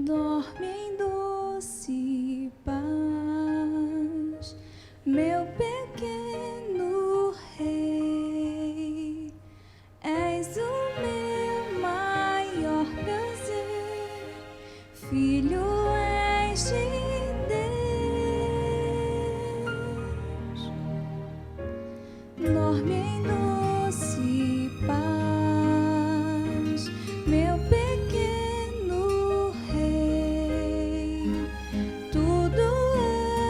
Dorme em doce paz, meu pequeno rei. És o meu maior prazer, filho és de Deus. Dorme em doce paz, meu pequeno rei. Tudo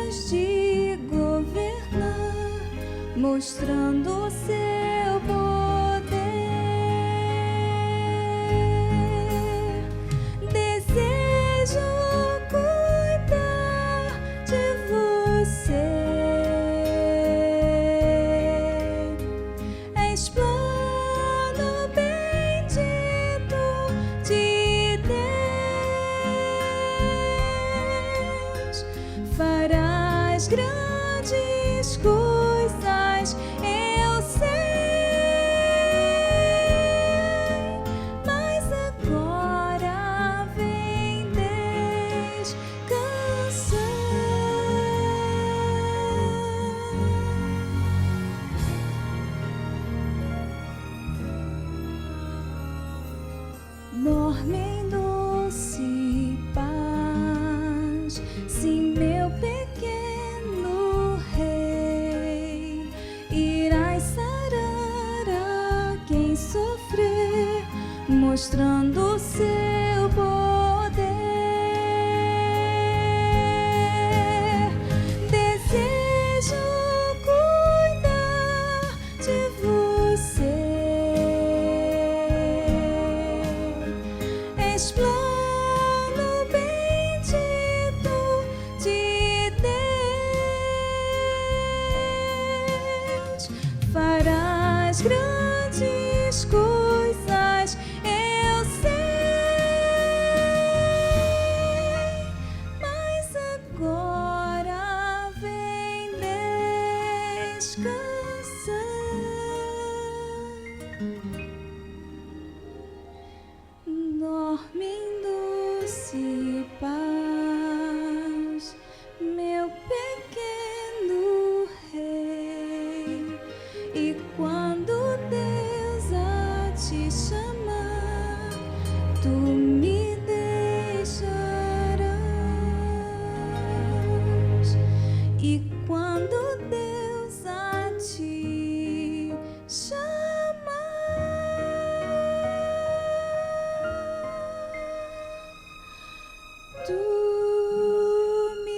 has de governar, mostrando o seu poder. Desejo cuidar de você. És plano bendito de Deus. Farás grandes coisas, eu sei, mas agora vem descansar. Dorme em doce paz, sim, meu pequeno rei. Irás sarar a quem sofrer, mostrando o seu poder. Desejo cuidar de você. És plano bendito de Deus. Farás grandes coisas, eu sei, mas agora vem descansar. Dorme em doce paz, meu pequeno rei. E quando Deus a te chamar, tu me deixarás. E quando Deus a te chamar, tu me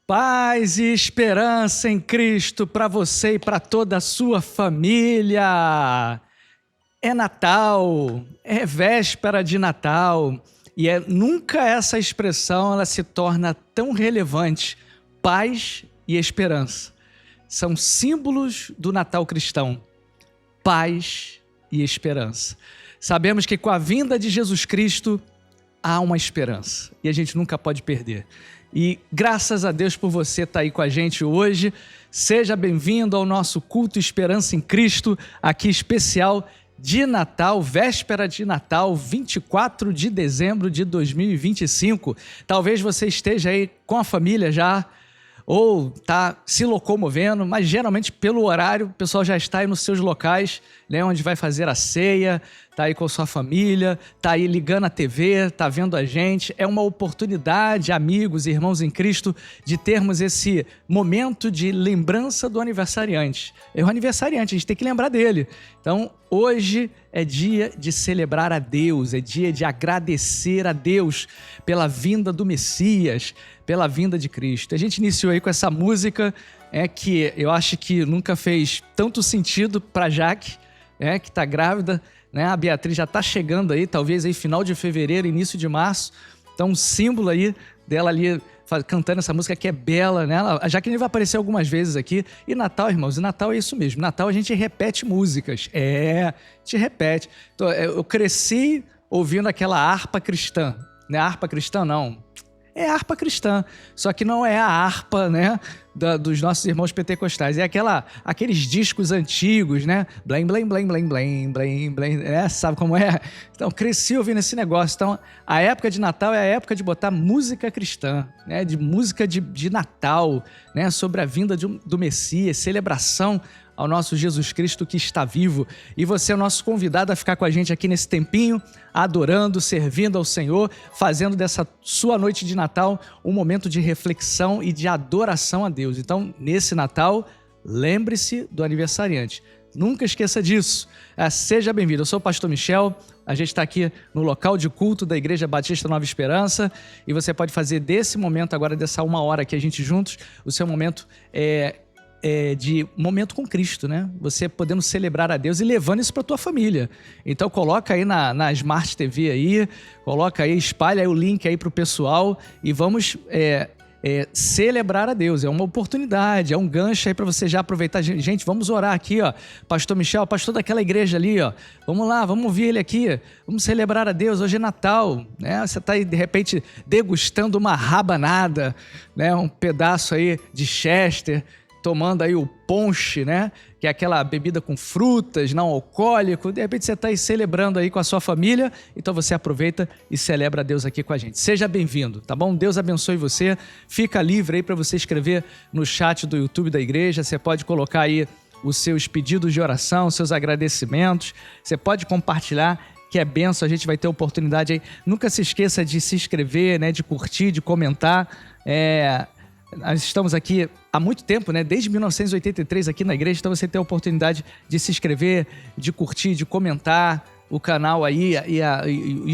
Paz e esperança em Cristo para você e para toda a sua família. É Natal, é véspera de Natal e nunca essa expressão ela se torna tão relevante. Paz e esperança são símbolos do Natal cristão. Paz e esperança. Sabemos que com a vinda de Jesus Cristo há uma esperança e a gente nunca pode perder. E graças a Deus por você estar aí com a gente hoje. Seja bem-vindo ao nosso culto Esperança em Cristo, aqui especial de Natal, véspera de Natal, 24 de dezembro de 2025. Talvez você esteja aí com a família já, ou está se locomovendo, mas geralmente pelo horário o pessoal já está aí nos seus locais, né, onde vai fazer a ceia, está aí com a sua família, está aí ligando a TV, está vendo a gente. É uma oportunidade, amigos e irmãos em Cristo, de termos esse momento de lembrança do aniversariante. É o aniversariante, a gente tem que lembrar dele. Então, hoje é dia de celebrar a Deus, é dia de agradecer a Deus pela vinda do Messias, pela vinda de Cristo. A gente iniciou aí com essa música que eu acho que nunca fez tanto sentido para Jaque, que está grávida, né? A Beatriz já está chegando aí, talvez aí final de fevereiro, início de março. Então, um símbolo aí dela ali cantando essa música que é bela, né? A Jaqueline vai aparecer algumas vezes aqui. E Natal, irmãos, e Natal é isso mesmo. Natal a gente repete músicas. A gente repete. Então, eu cresci ouvindo aquela harpa cristã. Não é harpa cristã, não. É harpa cristã, só que não é a harpa, né, dos nossos irmãos pentecostais. É aqueles discos antigos, né? Blém, blém, blém, blém, blém, blém, blém. Sabe como é? Então, cresci ouvindo esse negócio. Então, a época de Natal é a época de botar música cristã, né? De música de Natal, né? Sobre a vinda do Messias, celebração ao nosso Jesus Cristo que está vivo. E você é o nosso convidado a ficar com a gente aqui nesse tempinho, adorando, servindo ao Senhor, fazendo dessa sua noite de Natal um momento de reflexão e de adoração a Deus. Então, nesse Natal, lembre-se do aniversariante. Nunca esqueça disso. Seja bem-vindo. Eu sou o pastor Michel. A gente está aqui no local de culto da Igreja Batista Nova Esperança e você pode fazer desse momento agora, dessa 1 hora aqui a gente juntos, o seu momento de momento com Cristo, né? Você podendo celebrar a Deus e levando isso para tua família. Então coloca aí na Smart TV aí, coloca aí, espalha aí o link aí para o pessoal e vamos celebrar a Deus. É uma oportunidade, é um gancho aí para você já aproveitar. Gente, vamos orar aqui, ó. Pastor Michel, pastor daquela igreja ali, ó. Vamos lá, vamos ouvir ele aqui. Vamos celebrar a Deus. Hoje é Natal, né? Você está aí, de repente, degustando uma rabanada, né? Um pedaço aí de Chester, tomando aí o ponche, né? Que é aquela bebida com frutas, não alcoólico. De repente você está aí celebrando aí com a sua família, então você aproveita e celebra a Deus aqui com a gente. Seja bem-vindo, tá bom? Deus abençoe você. Fica livre aí para você escrever no chat do YouTube da igreja. Você pode colocar aí os seus pedidos de oração, seus agradecimentos. Você pode compartilhar, que é bênção. A gente vai ter oportunidade aí. Nunca se esqueça de se inscrever, né? De curtir, de comentar. Nós estamos aqui há muito tempo, né? Desde 1983 aqui na igreja, então você tem a oportunidade de se inscrever, de curtir, de comentar o canal aí e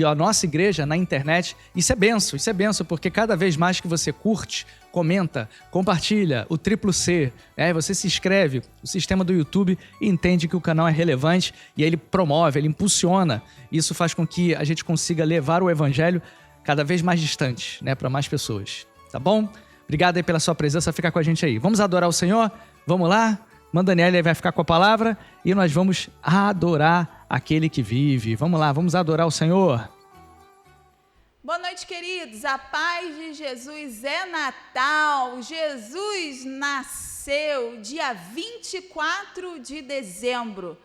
a nossa igreja na internet. Isso é benção, porque cada vez mais que você curte, comenta, compartilha, o triplo C, né? Você se inscreve, o sistema do YouTube entende que o canal é relevante e ele promove, ele impulsiona. Isso faz com que a gente consiga levar o evangelho cada vez mais distante, né? Para mais pessoas, tá bom? Obrigado aí pela sua presença, fica com a gente aí. Vamos adorar o Senhor? Vamos lá? Manda Daniela aí, vai ficar com a palavra e nós vamos adorar aquele que vive. Vamos lá, vamos adorar o Senhor. Boa noite, queridos. A paz de Jesus é Natal. Jesus nasceu dia 24 de dezembro.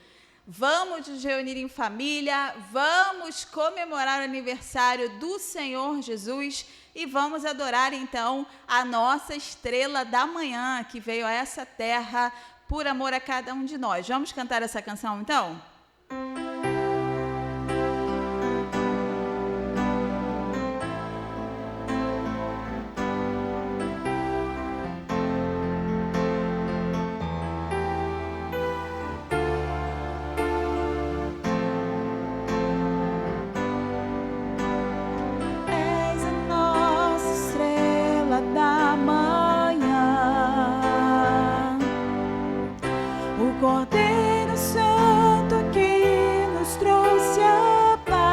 Vamos nos reunir em família, vamos comemorar o aniversário do Senhor Jesus e vamos adorar então a nossa estrela da manhã que veio a essa terra por amor a cada um de nós. Vamos cantar essa canção então? Cordeiro Santo que nos trouxe a paz,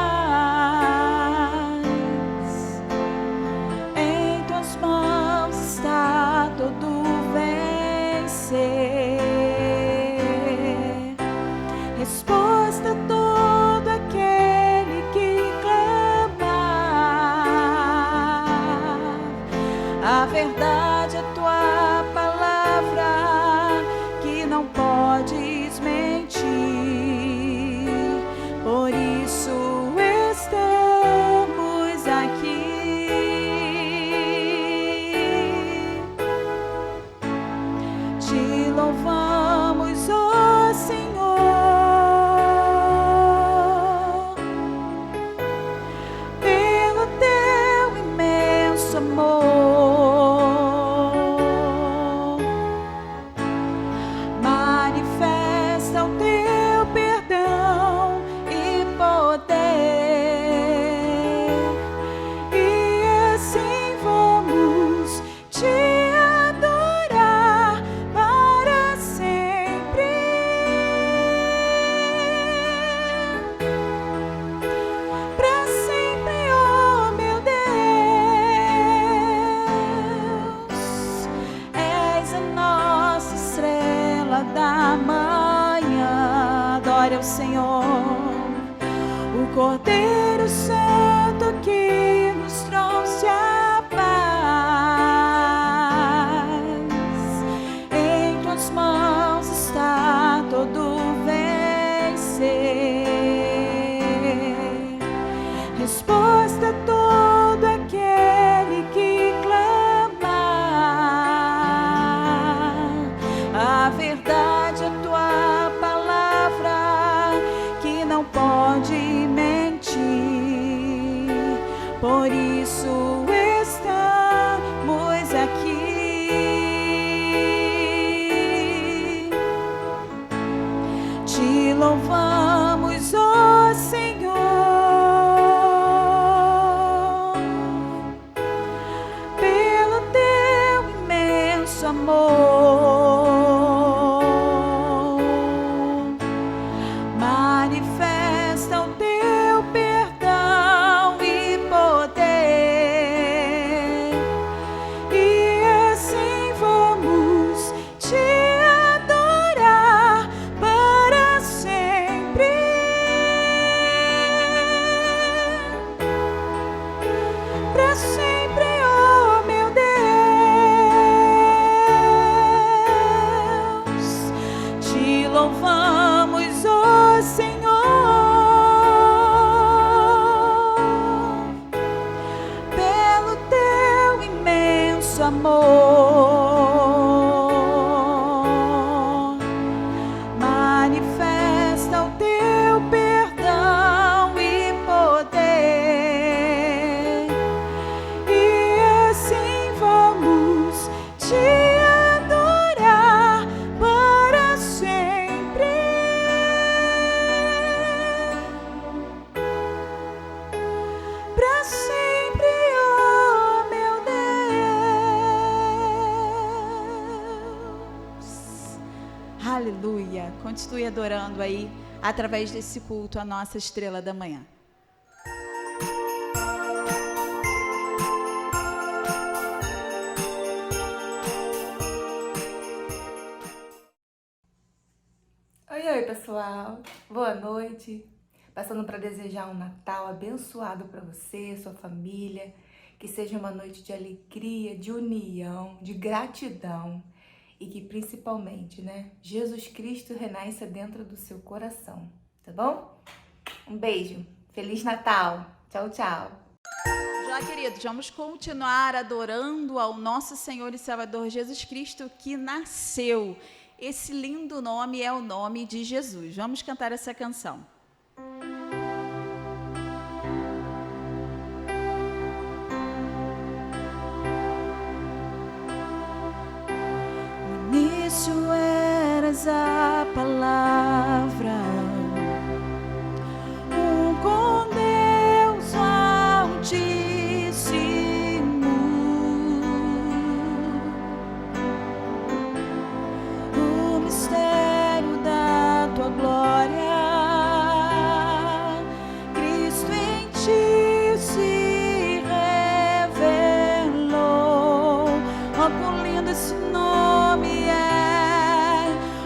em tuas mãos está todo vencer, resposta a todo aquele que clamar, a verdade é tua palavra que não podes mentir, por isso estamos aqui, te louvamos, ó Senhor, pelo teu imenso amor. ao Senhor, o Cordeiro Santo que nos trouxe a paz. Em tuas mãos está todo vencer. Resposta a todo aquele que clamar. A verdade é tua palavra que não pode mentir. Por isso estamos aqui. Te louvamos, ó Senhor, pelo teu imenso amor. Manifesta o teu perdão e poder, e assim vamos te adorar para sempre. Para sempre, oh meu Deus, te louvamos, ó Senhor, pelo teu imenso amor. Manifesta o teu perdão e poder, e assim vamos te adorar para sempre. Para sempre, oh meu Deus. Aleluia. Continue adorando aí, através desse culto, a nossa estrela da manhã. Oi, pessoal. Boa noite. Passando para desejar um Natal abençoado para você, sua família. Que seja uma noite de alegria, de união, de gratidão. E que principalmente, Jesus Cristo renasça dentro do seu coração. Tá bom? Um beijo. Feliz Natal. Tchau, tchau. Já, queridos, vamos continuar adorando ao nosso Senhor e Salvador Jesus Cristo que nasceu. Esse lindo nome é o nome de Jesus. Vamos cantar essa canção. No início eras a palavra, com Deus Altíssimo. O mistério da tua glória, Cristo em ti se revelou. Ó, quão lindo esse nome é!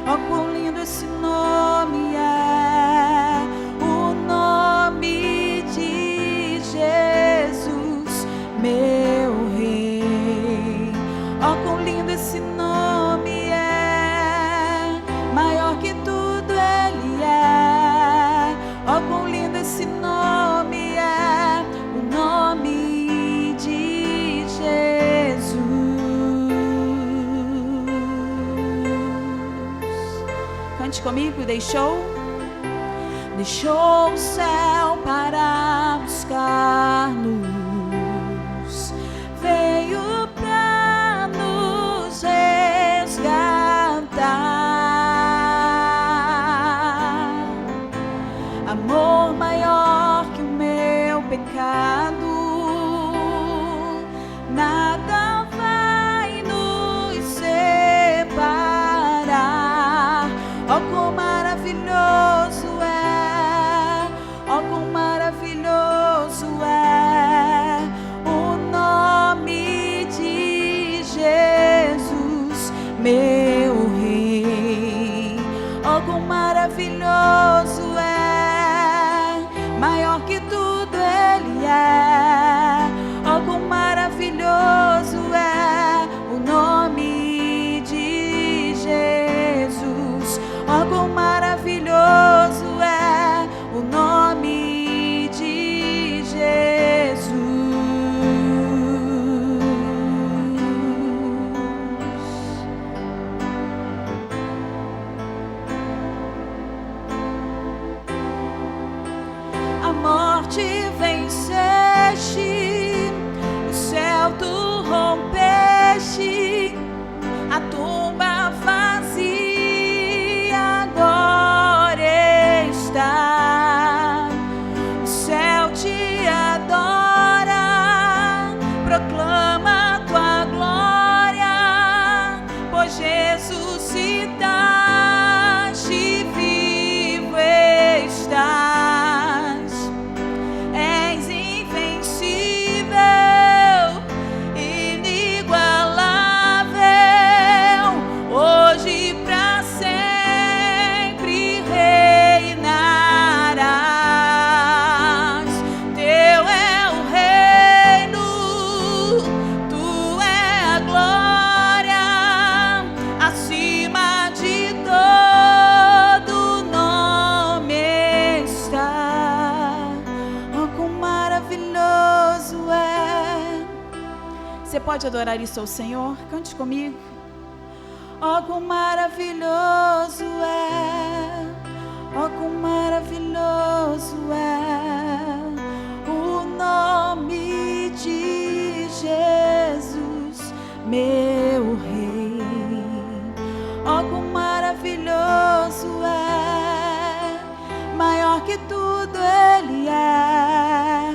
Ó, quão lindo esse nome é! O nome de Jesus, meu Rei. Ó, quão lindo esse nome é! Maior que tudo Ele é. Ó, quão lindo esse nome é! O nome de Jesus. Cante comigo. Deixou o céu para buscar-nos, veio para nos resgatar. Amor maior que o meu pecado, nada vai nos separar. Ó, quão maravilhoso é! Ó, quão maravilhoso é o nome de Jesus, meu Rei. Ó, quão maravilhoso que tudo Ele é. Oh, quão maravilhoso é o nome de Jesus. Oh, quão maravilhoso é o nome de Jesus. A morte venceste, o céu tu rompeste, a tumba vazia agora está. O céu te adora, proclama tua glória, pois ressuscitaste, vivo estás. És invencível, inigualável, hoje pra sempre reinarás. Teu é o reino, tu é a glória, acima de todo nome está. Oh, quão maravilhoso é. Você pode adorar isso ao Senhor? Cante comigo. Oh, quão maravilhoso é. Oh, quão maravilhoso é o nome de Jesus, meu Rei. Oh, quão maravilhoso é, maior que tudo Ele é.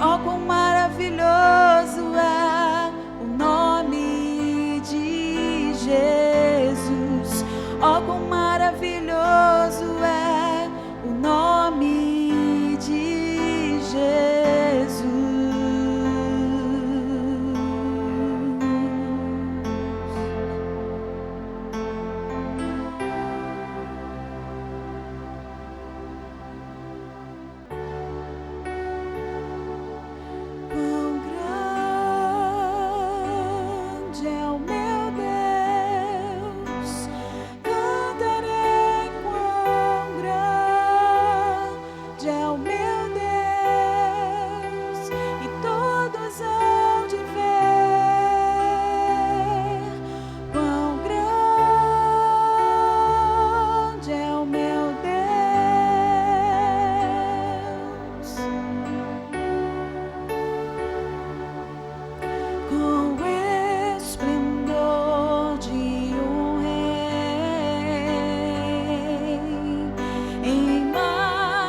Oh, quão maravilhoso é o nome de Jesus. Oh, quão maravilhoso é o nome de Jesus. Quão grande é o meu Deus, cantarei quão grande é o meu Deus, e todos hão de ver quão grande é o meu Deus. Com o esplendor de um rei, em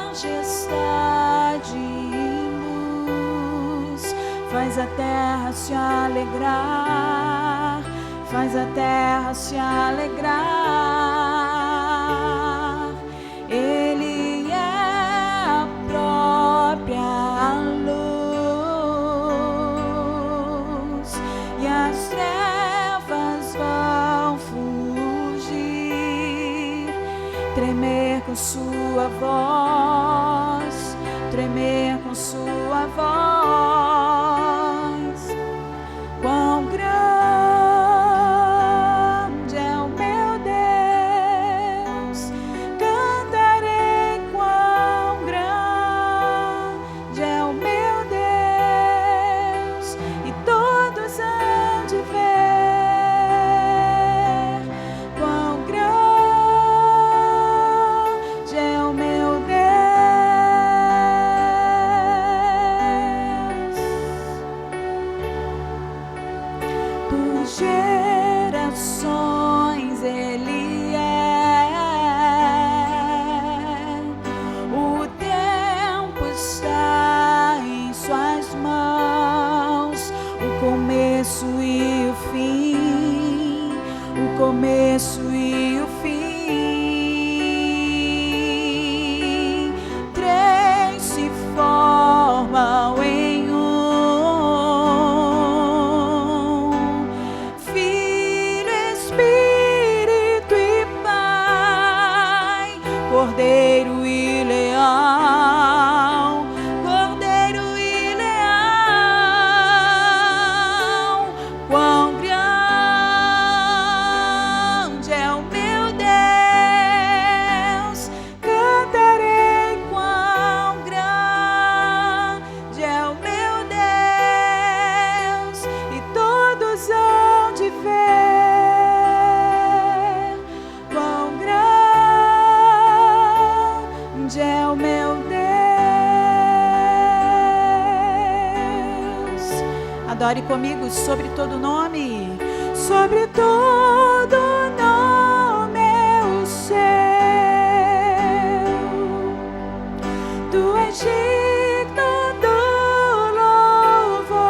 majestade e luz, faz a terra se alegrar, faz a terra se alegrar. Ele é a própria luz, e as trevas vão fugir, tremer com sua voz, tremer com sua voz. Quão grande é o meu Deus, cantarei quão grande é o meu Deus, e todos hão de ver quão grande é o meu Deus. meu Deus. Adore comigo sobre todo nome, sobre todo nome eu seu. Tu és digno do louvor.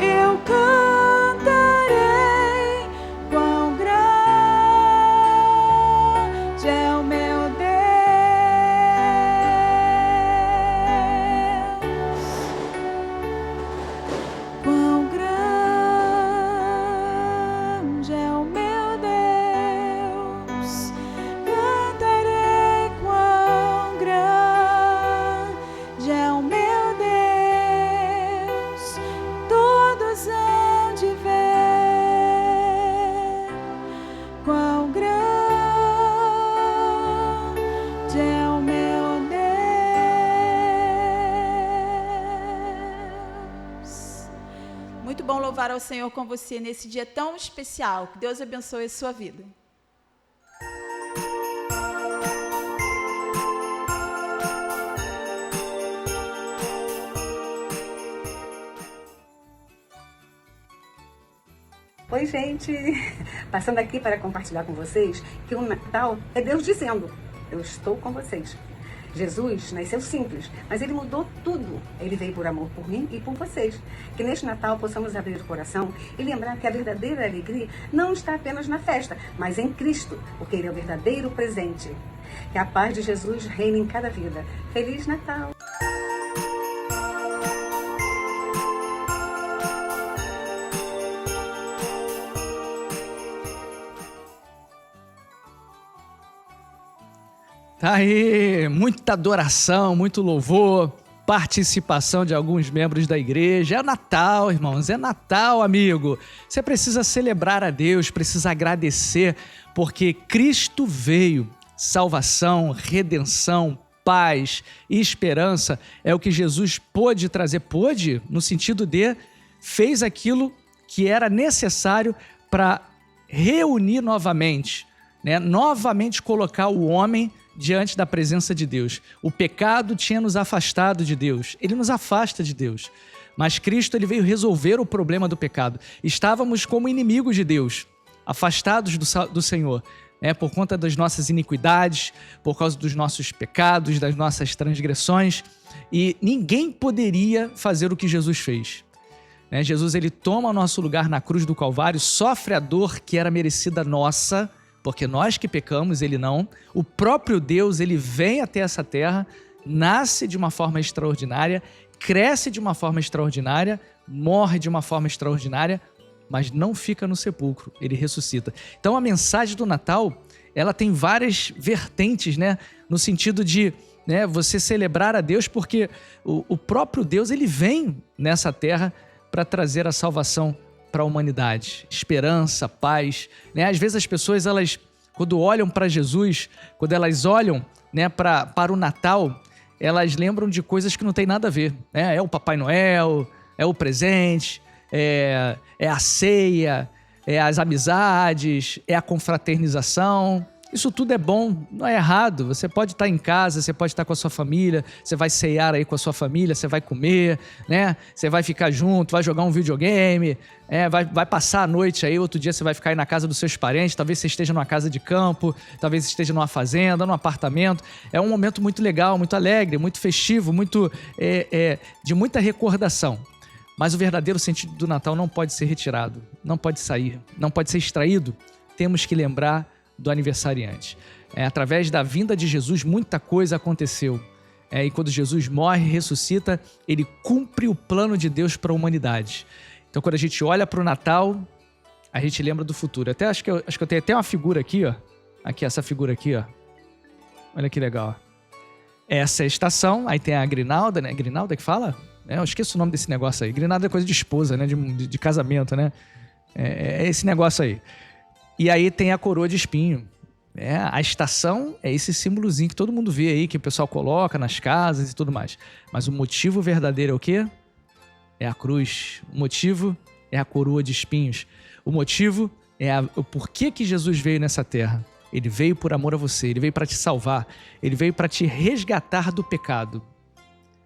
Eu cantarei quão grande é o meu Deus. Quão grande é o meu Deus. Cantarei quão grande é o meu Deus. Todos hão de ver quão grande é o meu Deus. Muito bom louvar ao Senhor com você nesse dia tão especial. Que Deus abençoe a sua vida. Oi, gente! Passando aqui para compartilhar com vocês que o Natal é Deus dizendo: eu estou com vocês. Jesus nasceu simples, mas Ele mudou tudo. Ele veio por amor por mim e por vocês. Que neste Natal possamos abrir o coração e lembrar que a verdadeira alegria não está apenas na festa, mas em Cristo, porque Ele é o verdadeiro presente. Que a paz de Jesus reine em cada vida. Feliz Natal! Tá aí, muita adoração, muito louvor, participação de alguns membros da igreja. É Natal, irmãos, é Natal, amigo. Você precisa celebrar a Deus, precisa agradecer, porque Cristo veio. Salvação, redenção, paz e esperança é o que Jesus pôde trazer. Pôde, no sentido de, fez aquilo que era necessário para reunir novamente, né? Novamente colocar o homem diante da presença de Deus. O pecado tinha nos afastado de Deus. Ele nos afasta de Deus. Mas Cristo, ele veio resolver o problema do pecado. Estávamos como inimigos de Deus, afastados do Senhor, né? Por conta das nossas iniquidades, por causa dos nossos pecados, das nossas transgressões. E ninguém poderia fazer o que Jesus fez, né? Jesus, ele toma o nosso lugar na cruz do Calvário, sofre a dor que era merecida nossa, porque nós que pecamos, ele não. O próprio Deus, ele vem até essa terra, nasce de uma forma extraordinária, cresce de uma forma extraordinária, morre de uma forma extraordinária, mas não fica no sepulcro, ele ressuscita. Então a mensagem do Natal, ela tem várias vertentes, né? No sentido de, né, você celebrar a Deus, porque o próprio Deus, ele vem nessa terra para trazer a salvação para a humanidade, esperança, paz, né? Às vezes as pessoas, elas, quando olham para Jesus, quando elas olham, né, para o Natal, elas lembram de coisas que não tem nada a ver, né? É o Papai Noel, é o presente, é a ceia, é as amizades, é a confraternização. Isso tudo é bom, não é errado. Você pode estar em casa, você pode estar com a sua família, você vai ceiar aí com a sua família, você vai comer, né? Você vai ficar junto, vai jogar um videogame, vai passar a noite aí, outro dia você vai ficar aí na casa dos seus parentes, talvez você esteja numa casa de campo, talvez você esteja numa fazenda, num apartamento. É um momento muito legal, muito alegre, muito festivo, muito de muita recordação. Mas o verdadeiro sentido do Natal não pode ser retirado, não pode sair, não pode ser extraído. Temos que lembrar do aniversariante. Através da vinda de Jesus, muita coisa aconteceu. E quando Jesus morre e ressuscita, ele cumpre o plano de Deus para a humanidade. Então, quando a gente olha para o Natal, a gente lembra do futuro. Acho que eu tenho até uma figura aqui, ó. Aqui, essa figura aqui, ó. Olha que legal. Essa é a estação, aí tem a grinalda, né? Grinalda que fala? Eu esqueço o nome desse negócio aí. Grinalda é coisa de esposa, né? De casamento, né? É esse negócio aí. E aí tem a coroa de espinho. A estação é esse símbolozinho que todo mundo vê aí, que o pessoal coloca nas casas e tudo mais. Mas o motivo verdadeiro é o quê? É a cruz. O motivo é a coroa de espinhos. O motivo é o porquê que Jesus veio nessa terra. Ele veio por amor a você, ele veio para te salvar, ele veio para te resgatar do pecado.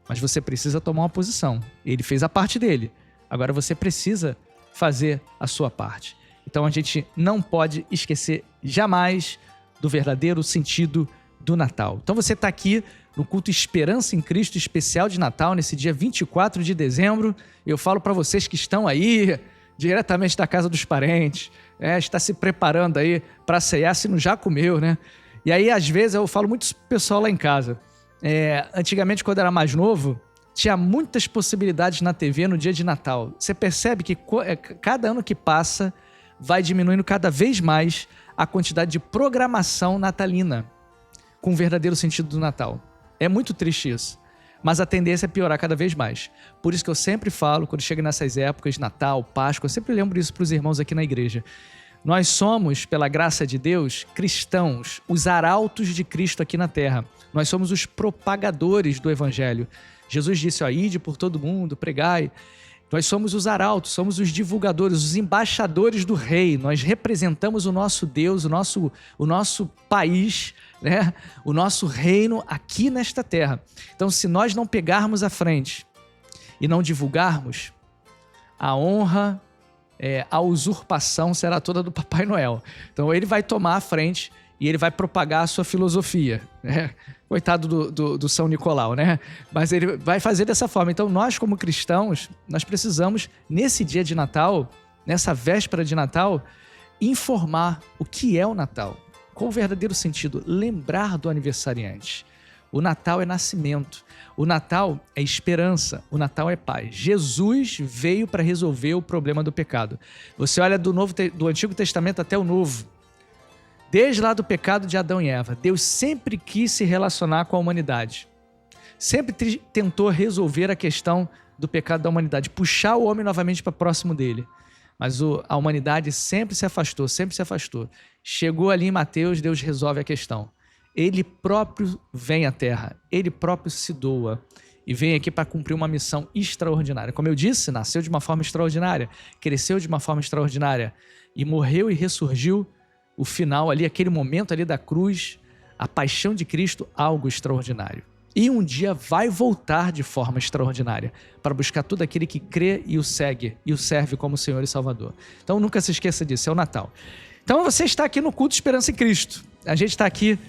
Mas você precisa tomar uma posição. Ele fez a parte dele. Agora você precisa fazer a sua parte. Então a gente não pode esquecer jamais do verdadeiro sentido do Natal. Então você está aqui no culto Esperança em Cristo especial de Natal, nesse dia 24 de dezembro. Eu falo para vocês que estão aí diretamente da casa dos parentes, está se preparando aí para ceiar, se não já comeu, né? E aí, às vezes, eu falo muito pro pessoal lá em casa. Antigamente, quando eu era mais novo, tinha muitas possibilidades na TV no dia de Natal. Você percebe que cada ano que passa vai diminuindo cada vez mais a quantidade de programação natalina com o verdadeiro sentido do Natal. É muito triste isso. Mas a tendência é piorar cada vez mais. Por isso que eu sempre falo, quando chega nessas épocas, Natal, Páscoa, eu sempre lembro isso para os irmãos aqui na igreja. Nós somos, pela graça de Deus, cristãos, os arautos de Cristo aqui na terra. Nós somos os propagadores do Evangelho. Jesus disse, ide por todo mundo, pregai. Nós somos os arautos, somos os divulgadores, os embaixadores do rei. Nós representamos o nosso Deus, o nosso país, né? O nosso reino aqui nesta terra. Então, se nós não pegarmos a frente e não divulgarmos, a honra, a usurpação será toda do Papai Noel. Então, ele vai tomar a frente e ele vai propagar a sua filosofia, né? Coitado do São Nicolau, né? Mas ele vai fazer dessa forma. Então, nós como cristãos, nós precisamos, nesse dia de Natal, nessa véspera de Natal, informar o que é o Natal. Qual o verdadeiro sentido? Lembrar do aniversariante. O Natal é nascimento. O Natal é esperança. O Natal é paz. Jesus veio para resolver o problema do pecado. Você olha do Antigo Testamento até o Novo. Desde lá do pecado de Adão e Eva, Deus sempre quis se relacionar com a humanidade. Sempre tentou resolver a questão do pecado da humanidade, puxar o homem novamente para próximo dele. Mas a humanidade sempre se afastou, sempre se afastou. Chegou ali em Mateus, Deus resolve a questão. Ele próprio vem à terra, ele próprio se doa e vem aqui para cumprir uma missão extraordinária. Como eu disse, nasceu de uma forma extraordinária, cresceu de uma forma extraordinária e morreu e ressurgiu. O final ali, aquele momento ali da cruz, a paixão de Cristo, algo extraordinário. E um dia vai voltar de forma extraordinária para buscar todo aquele que crê e o segue e o serve como Senhor e Salvador. Então nunca se esqueça disso, é o Natal. Então você está aqui no culto Esperança em Cristo. A gente está aqui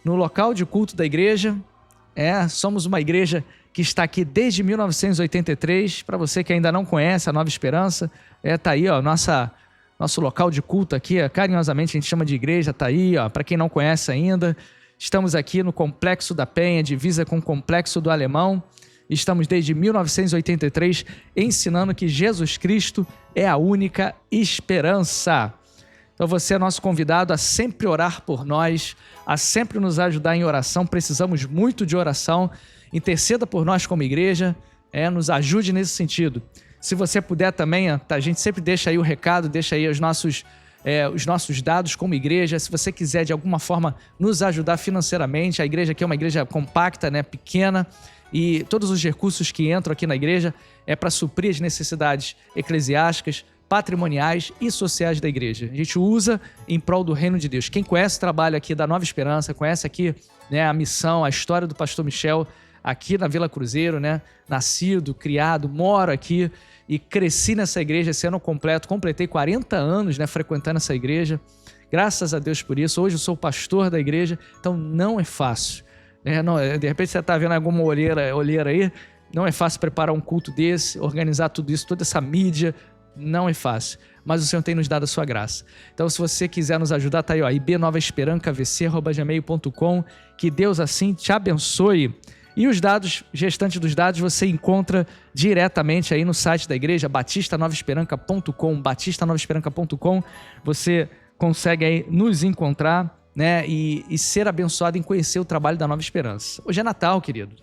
no local de culto da igreja. Somos uma igreja que está aqui desde 1983. Para você que ainda não conhece a Nova Esperança, tá aí, ó, nosso local de culto aqui, carinhosamente a gente chama de igreja, tá aí, ó, para quem não conhece ainda. Estamos aqui no Complexo da Penha, divisa com o Complexo do Alemão. Estamos desde 1983 ensinando que Jesus Cristo é a única esperança. Então você é nosso convidado a sempre orar por nós, a sempre nos ajudar em oração. Precisamos muito de oração. Interceda por nós como igreja, nos ajude nesse sentido. Se você puder também, a gente sempre deixa aí o recado, deixa aí os nossos dados como igreja. Se você quiser de alguma forma nos ajudar financeiramente, a igreja aqui é uma igreja compacta, né, pequena, e todos os recursos que entram aqui na igreja é para suprir as necessidades eclesiásticas, patrimoniais e sociais da igreja. A gente usa em prol do reino de Deus. Quem conhece o trabalho aqui da Nova Esperança, conhece aqui, né, a missão, a história do pastor Michel, aqui na Vila Cruzeiro, né, nascido, criado, moro aqui e cresci nessa igreja esse ano completo, completei 40 anos, né, frequentando essa igreja, graças a Deus por isso. Hoje eu sou pastor da igreja, então não é fácil, né? Não, de repente você está vendo alguma olheira aí, não é fácil preparar um culto desse, organizar tudo isso, toda essa mídia, não é fácil, mas o Senhor tem nos dado a sua graça. Então se você quiser nos ajudar, tá aí, ó, ibnovaesperanca.vc@gmail.com, que Deus assim te abençoe. E os dados, restantes dos dados, você encontra diretamente aí no site da igreja, batistanovaesperanca.com, batistanovaesperanca.com. Você consegue aí nos encontrar, né, e ser abençoado em conhecer o trabalho da Nova Esperança. Hoje é Natal, querido.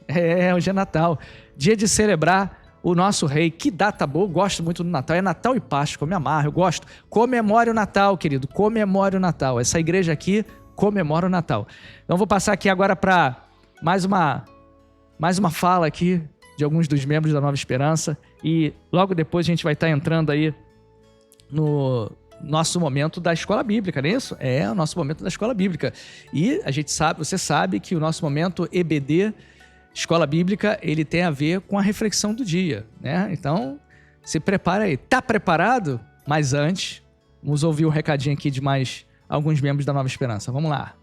Hoje é Natal. Dia de celebrar o nosso rei. Que data boa, eu gosto muito do Natal. É Natal e Páscoa, eu me amarro, eu gosto. Comemore o Natal, querido. Comemore o Natal. Essa igreja aqui comemora o Natal. Então vou passar aqui agora para mais uma fala aqui de alguns dos membros da Nova Esperança e logo depois a gente vai estar entrando aí nosso momento da escola bíblica, não é isso? É o nosso momento da escola bíblica. E a gente sabe, você sabe que o nosso momento EBD, escola bíblica, ele tem a ver com a reflexão do dia, né? Então, se prepara aí. Tá preparado? Mas antes, vamos ouvir o recadinho aqui de mais alguns membros da Nova Esperança. Vamos lá.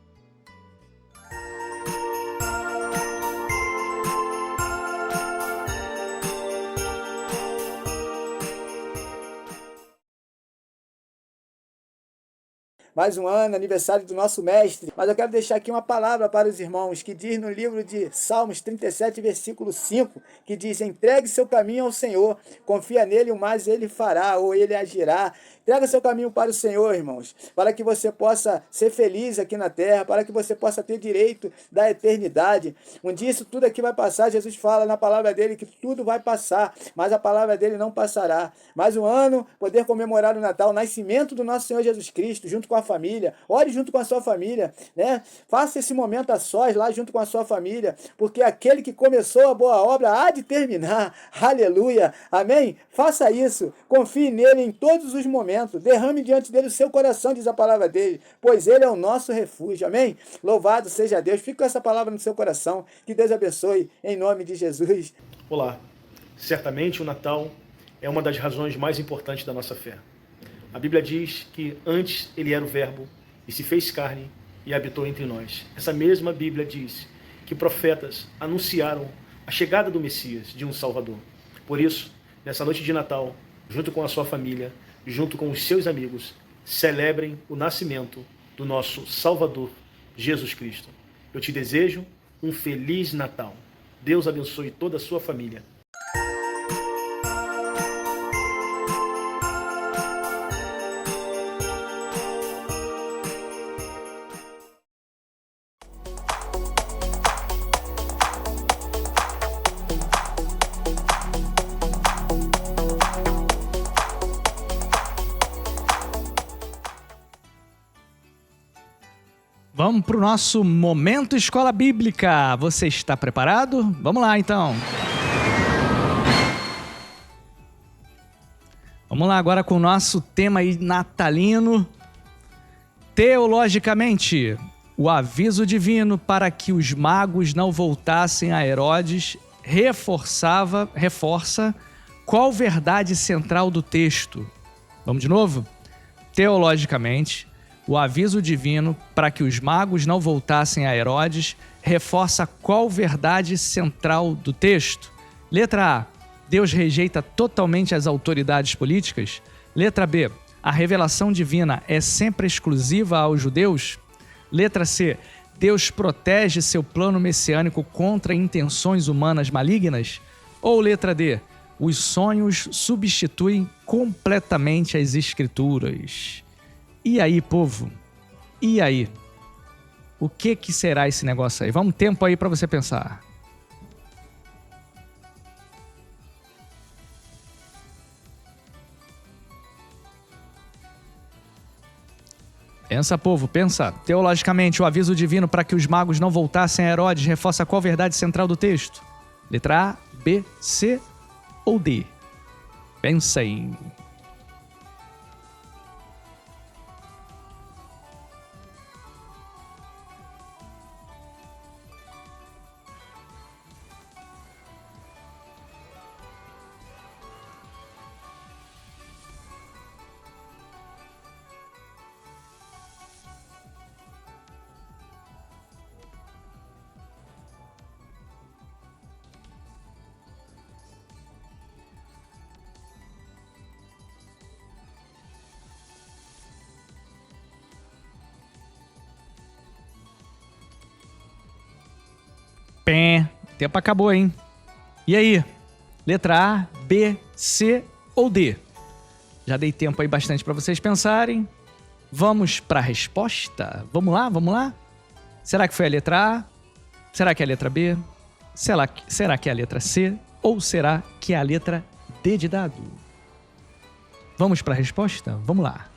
Mais um ano, aniversário do nosso mestre. Mas eu quero deixar aqui uma palavra para os irmãos, que diz no livro de Salmos 37, versículo 5, que diz: entregue seu caminho ao Senhor, confia nele, o mais ele fará, ou ele agirá. Entrega seu caminho para o Senhor, irmãos, para que você possa ser feliz aqui na terra, para que você possa ter direito da eternidade. Um dia isso tudo aqui vai passar. Jesus fala na palavra dele que tudo vai passar, mas a palavra dele não passará. Mais um ano, poder comemorar o Natal, o nascimento do nosso Senhor Jesus Cristo, junto com a família. Ore junto com a sua família, né? Faça esse momento a sós lá junto com a sua família, porque aquele que começou a boa obra há de terminar. Aleluia, amém? Faça isso, confie nele em todos os momentos, derrame diante dele o seu coração, diz a palavra dele, pois ele é o nosso refúgio, amém? Louvado seja Deus. Fique com essa palavra no seu coração, que Deus abençoe em nome de Jesus. Olá, certamente o Natal é uma das razões mais importantes da nossa fé. A Bíblia diz que antes ele era o Verbo e se fez carne e habitou entre nós. Essa mesma Bíblia diz que profetas anunciaram a chegada do Messias, de um Salvador. Por isso, nessa noite de Natal, junto com a sua família, junto com os seus amigos, celebrem o nascimento do nosso Salvador, Jesus Cristo. Eu te desejo um Feliz Natal. Deus abençoe toda a sua família. Vamos para o nosso Momento Escola Bíblica. Você está preparado? Vamos lá, então. Vamos lá agora com o nosso tema aí natalino. Teologicamente, o aviso divino para que os magos não voltassem a Herodes reforça qual verdade central do texto. Vamos de novo? Teologicamente, o aviso divino para que os magos não voltassem a Herodes reforça qual verdade central do texto? Letra A. Deus rejeita totalmente as autoridades políticas? Letra B. A revelação divina é sempre exclusiva aos judeus? Letra C. Deus protege seu plano messiânico contra intenções humanas malignas? Ou letra D. Os sonhos substituem completamente as escrituras? E aí, povo? E aí? O que será esse negócio aí? Vamos tempo aí para você pensar. Pensa, povo, pensa. Teologicamente, o aviso divino para que os magos não voltassem a Herodes reforça qual verdade central do texto? Letra A, B, C ou D? Pensa aí. Pé. Tempo acabou, hein? E aí? Letra A, B, C ou D? Já dei tempo aí bastante para vocês pensarem. Vamos para a resposta? Vamos lá, vamos lá? Será que foi a letra A? Será que é a letra B? Será que é a letra C? Ou será que é a letra D de dado? Vamos para a resposta? Vamos lá.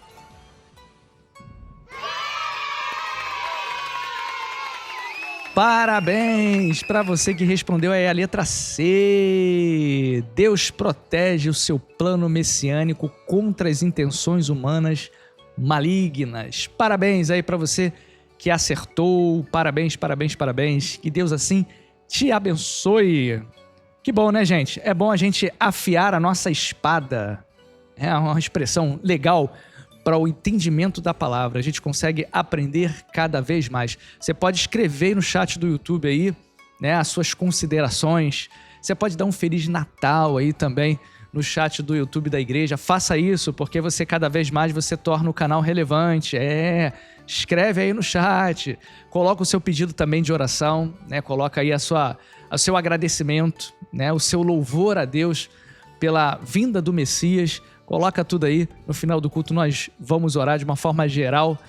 Parabéns para você que respondeu aí a letra C. Deus protege o seu plano messiânico contra as intenções humanas malignas. Parabéns aí para você que acertou. Parabéns, parabéns, parabéns. Que Deus assim te abençoe. Que bom, né, gente? É bom a gente afiar a nossa espada. É uma expressão legal para o entendimento da palavra. A gente consegue aprender cada vez mais. Você pode escrever aí no chat do YouTube aí, né, as suas considerações. Você pode dar um Feliz Natal aí também no chat do YouTube da igreja. Faça isso, porque você cada vez mais você torna o canal relevante. Escreve aí no chat. Coloca o seu pedido também de oração, né? Coloca aí o seu agradecimento, né? O seu louvor a Deus pela vinda do Messias. Coloca tudo aí. No final do culto nós vamos orar de uma forma geral.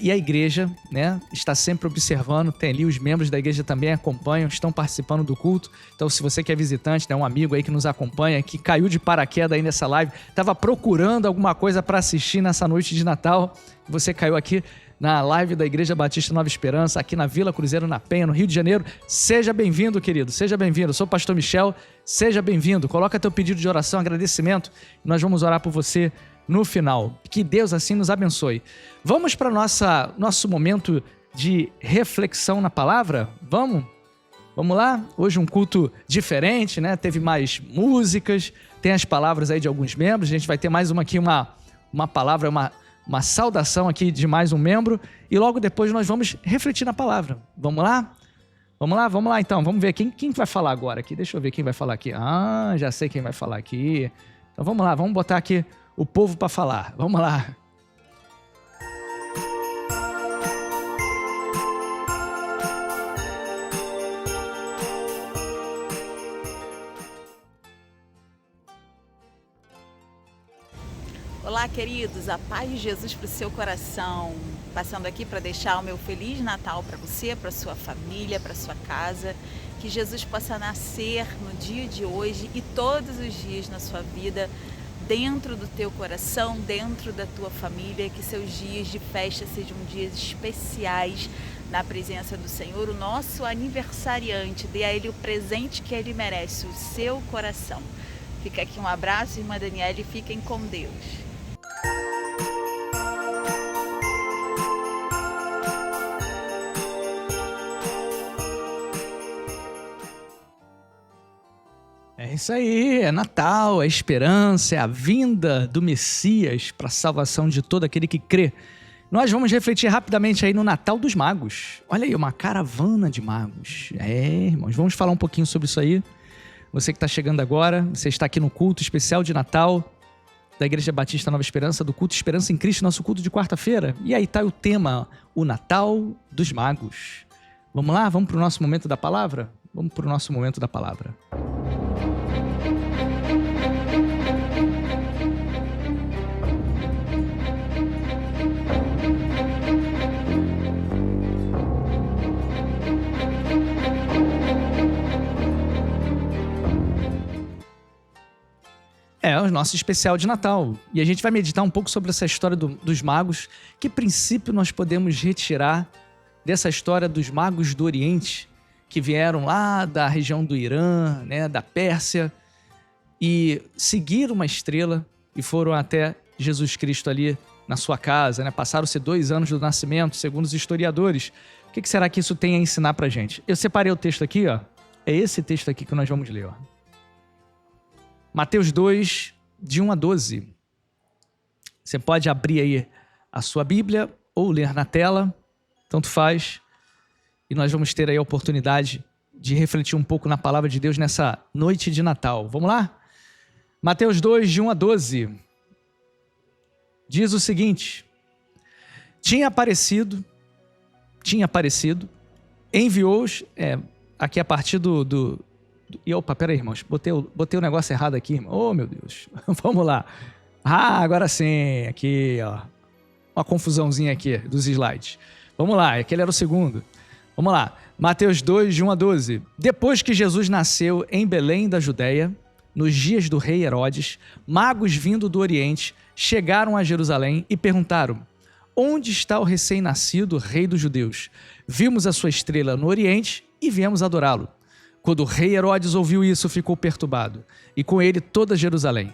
E a igreja, né, está sempre observando. Tem ali os membros da igreja também acompanham, estão participando do culto. Então, se você que é visitante, né, um amigo aí que nos acompanha, que caiu de paraquedas aí nessa live, estava procurando alguma coisa para assistir nessa noite de Natal, você caiu aqui na live da Igreja Batista Nova Esperança, aqui na Vila Cruzeiro, na Penha, no Rio de Janeiro. Seja bem-vindo, querido, seja bem-vindo. Eu sou o pastor Michel, seja bem-vindo. Coloca teu pedido de oração, agradecimento, e nós vamos orar por você no final. Que Deus assim nos abençoe. Vamos para nosso momento de reflexão na palavra? Vamos lá? Hoje um culto diferente, né? Teve mais músicas, tem as palavras aí de alguns membros. A gente vai ter mais uma palavra, uma saudação aqui de mais um membro. E logo depois nós vamos refletir na palavra. Vamos lá? Vamos lá então. Vamos ver quem vai falar agora aqui. Deixa eu ver quem vai falar aqui. Já sei quem vai falar aqui. Então vamos lá, vamos botar aqui o povo para falar. Vamos lá. Olá, queridos, a paz de Jesus para o seu coração. Passando aqui para deixar o meu Feliz Natal para você, para sua família, para sua casa. Que Jesus possa nascer no dia de hoje e todos os dias na sua vida, dentro do teu coração, dentro da tua família. Que seus dias de festa sejam dias especiais na presença do Senhor. O nosso aniversariante, dê a Ele o presente que Ele merece, o seu coração. Fica aqui um abraço, irmã Daniela, e fiquem com Deus. É isso aí, é Natal, é esperança, é a vinda do Messias para a salvação de todo aquele que crê. Nós vamos refletir rapidamente aí no Natal dos Magos. Olha aí, uma caravana de magos. Irmãos, vamos falar um pouquinho sobre isso aí. Você que está chegando agora, você está aqui no culto especial de Natal da Igreja Batista Nova Esperança, do culto Esperança em Cristo, nosso culto de quarta-feira. E aí está o tema, o Natal dos Magos. Vamos lá? Vamos para o nosso momento da palavra? Vamos para o nosso momento da palavra. É o nosso especial de Natal. E a gente vai meditar um pouco sobre essa história dos magos. Que princípio nós podemos retirar dessa história dos magos do Oriente, que vieram lá da região do Irã, né, da Pérsia, e seguiram uma estrela e foram até Jesus Cristo ali na sua casa, né? Passaram-se 2 anos do nascimento, segundo os historiadores. O que será que isso tem a ensinar pra gente? Eu separei o texto aqui, ó. É esse texto aqui que nós vamos ler, ó. Mateus 2, de 1 a 12. Você pode abrir aí a sua Bíblia ou ler na tela, tanto faz. E nós vamos ter aí a oportunidade de refletir um pouco na palavra de Deus nessa noite de Natal. Vamos lá? Mateus 2, de 1 a 12. Diz o seguinte: tinha aparecido, enviou-os, aqui a partir opa, peraí, irmãos, botei o negócio errado aqui, irmão. Oh, meu Deus. Vamos lá. Agora sim, aqui, ó. Uma confusãozinha aqui dos slides. Vamos lá, aquele era o segundo. Vamos lá. Mateus 2, de 1 a 12. Depois que Jesus nasceu em Belém da Judéia, nos dias do rei Herodes, magos vindo do Oriente chegaram a Jerusalém e perguntaram: onde está o recém-nascido rei dos judeus? Vimos a sua estrela no Oriente e viemos adorá-lo. Quando o rei Herodes ouviu isso, ficou perturbado, e com ele toda Jerusalém.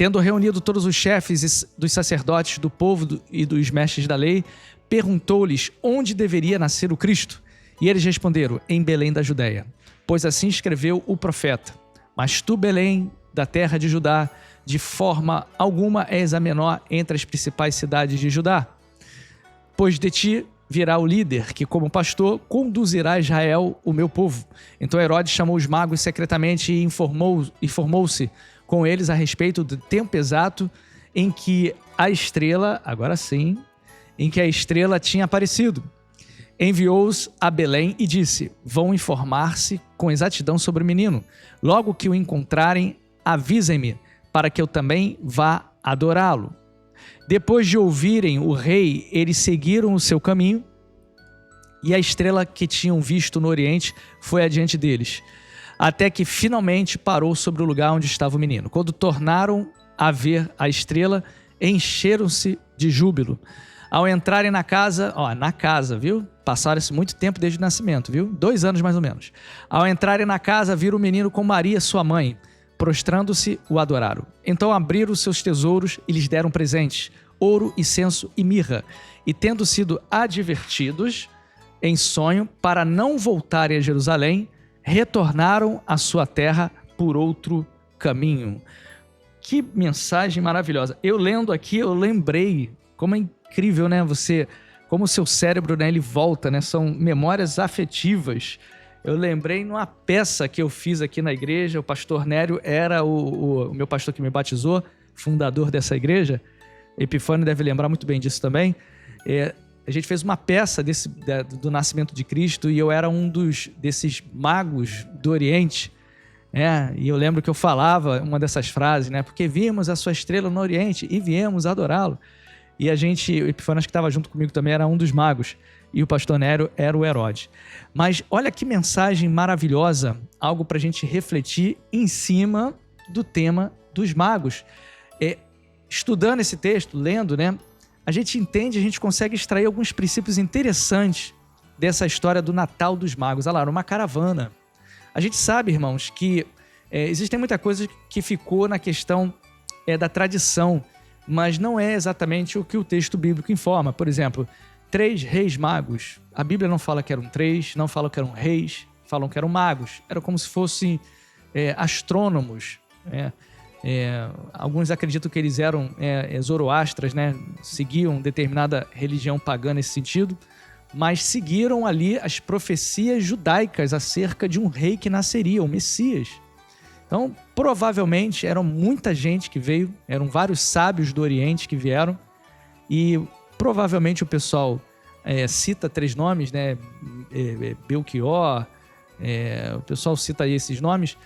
Tendo reunido todos os chefes dos sacerdotes do povo e dos mestres da lei, perguntou-lhes onde deveria nascer o Cristo. E eles responderam: em Belém da Judéia, pois assim escreveu o profeta. Mas tu, Belém, da terra de Judá, de forma alguma és a menor entre as principais cidades de Judá. Pois de ti virá o líder que, como pastor, conduzirá Israel, o meu povo. Então Herodes chamou os magos secretamente e informou-se com eles a respeito do tempo exato em que a estrela, agora sim, em que a estrela tinha aparecido. Enviou-os a Belém e disse: vão informar-se com exatidão sobre o menino. Logo que o encontrarem, avisem-me, para que eu também vá adorá-lo. Depois de ouvirem o rei, eles seguiram o seu caminho, e a estrela que tinham visto no oriente foi adiante deles, até que finalmente parou sobre o lugar onde estava o menino. Quando tornaram a ver a estrela, encheram-se de júbilo. Ao entrarem na casa, viu? Passaram-se muito tempo desde o nascimento, viu? 2 anos mais ou menos. Ao entrarem na casa, viram o menino com Maria, sua mãe. Prostrando-se, o adoraram. Então abriram seus tesouros e lhes deram presentes: ouro, incenso e mirra. E tendo sido advertidos em sonho para não voltarem a Jerusalém, retornaram à sua terra por outro caminho. Que mensagem maravilhosa. Eu lendo aqui, eu lembrei como é incrível, né? Como o seu cérebro, né, ele volta, né? São memórias afetivas. Eu lembrei numa peça que eu fiz aqui na igreja. O pastor Nério era o meu pastor que me batizou, fundador dessa igreja. Epifânio deve lembrar muito bem disso também. A gente fez uma peça do nascimento de Cristo e eu era um desses magos do Oriente. E eu lembro que eu falava uma dessas frases, né? Porque vimos a sua estrela no Oriente e viemos adorá-lo. E o Epifânio, que estava junto comigo também, era um dos magos. E o pastor Nério era o Herodes. Mas olha que mensagem maravilhosa, algo para a gente refletir em cima do tema dos magos. Estudando esse texto, lendo, né? A gente entende, a gente consegue extrair alguns princípios interessantes dessa história do Natal dos magos. Olha lá, era uma caravana. A gente sabe, irmãos, que existem muita coisa que ficou na questão da tradição, mas não é exatamente o que o texto bíblico informa. Por exemplo, 3 reis magos. A Bíblia não fala que eram 3, não fala que eram reis, falam que eram magos. Era como se fossem astrônomos. Alguns acreditam que eles eram zoroastras, né? Seguiam determinada religião pagã nesse sentido, mas seguiram ali as profecias judaicas acerca de um rei que nasceria, o Messias. Então, provavelmente, eram muita gente que veio, eram vários sábios do Oriente que vieram, e provavelmente o pessoal cita 3 nomes, né? Belchior, o pessoal cita aí esses nomes,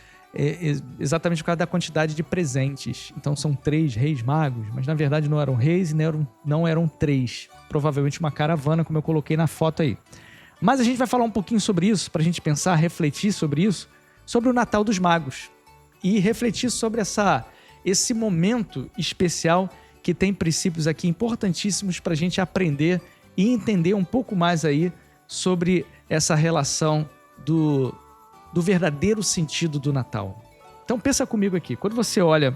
exatamente por causa da quantidade de presentes. Então são 3 reis magos, mas na verdade não eram reis e não eram 3. Provavelmente uma caravana, como eu coloquei na foto aí. Mas a gente vai falar um pouquinho sobre isso, para a gente pensar, refletir sobre isso, sobre o Natal dos Magos. E refletir sobre esse momento especial que tem princípios aqui importantíssimos para a gente aprender e entender um pouco mais aí sobre essa relação do verdadeiro sentido do Natal. Então pensa comigo aqui, quando você olha,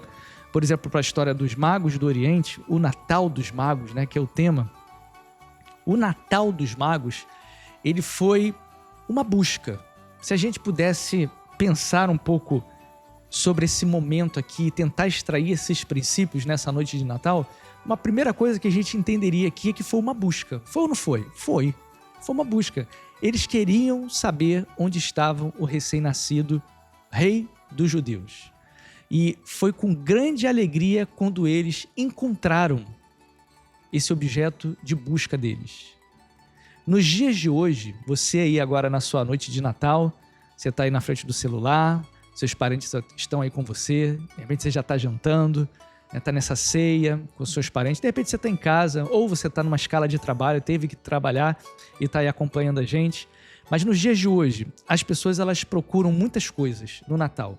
por exemplo, para a história dos magos do Oriente, o Natal dos Magos, né, que é o tema, o Natal dos Magos, ele foi uma busca. Se a gente pudesse pensar um pouco sobre esse momento aqui e tentar extrair esses princípios nessa noite de Natal, uma primeira coisa que a gente entenderia aqui é que foi uma busca. Foi ou não foi? Foi. Foi uma busca. Eles queriam saber onde estava o recém-nascido rei dos judeus. E foi com grande alegria quando eles encontraram esse objeto de busca deles. Nos dias de hoje, você aí agora na sua noite de Natal, você está aí na frente do celular, seus parentes estão aí com você, de repente você já está jantando, está nessa ceia com seus parentes, de repente você está em casa, ou você está numa escala de trabalho, teve que trabalhar e está aí acompanhando a gente. Mas nos dias de hoje, as pessoas elas procuram muitas coisas no Natal.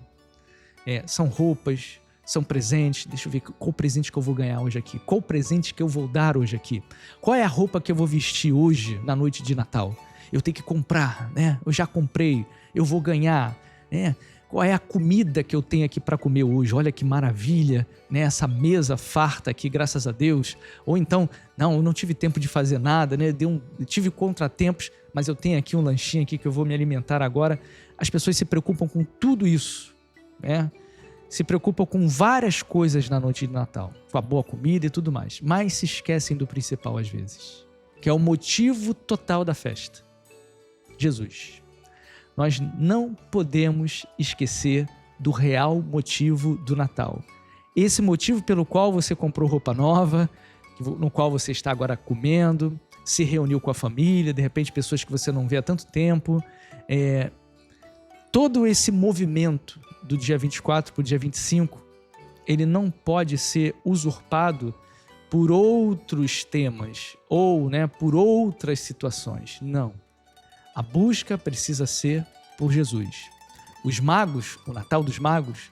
São roupas, são presentes. Deixa eu ver qual presente que eu vou ganhar hoje aqui. Qual presente que eu vou dar hoje aqui? Qual é a roupa que eu vou vestir hoje na noite de Natal? Eu tenho que comprar, né? Eu já comprei, eu vou ganhar, né? Qual é a comida que eu tenho aqui para comer hoje? Olha que maravilha, né? Essa mesa farta aqui, graças a Deus. Ou então, não, eu não tive tempo de fazer nada, né? Tive contratempos, mas eu tenho aqui um lanchinho aqui que eu vou me alimentar agora. As pessoas se preocupam com tudo isso, né? Se preocupam com várias coisas na noite de Natal, com a boa comida e tudo mais, mas se esquecem do principal às vezes, que é o motivo total da festa: Jesus. Nós não podemos esquecer do real motivo do Natal. Esse motivo pelo qual você comprou roupa nova, no qual você está agora comendo, se reuniu com a família, de repente pessoas que você não vê há tanto tempo. Todo esse movimento do dia 24 para o dia 25, ele não pode ser usurpado por outros temas ou, né, por outras situações. Não. A busca precisa ser por Jesus. Os magos, o Natal dos Magos,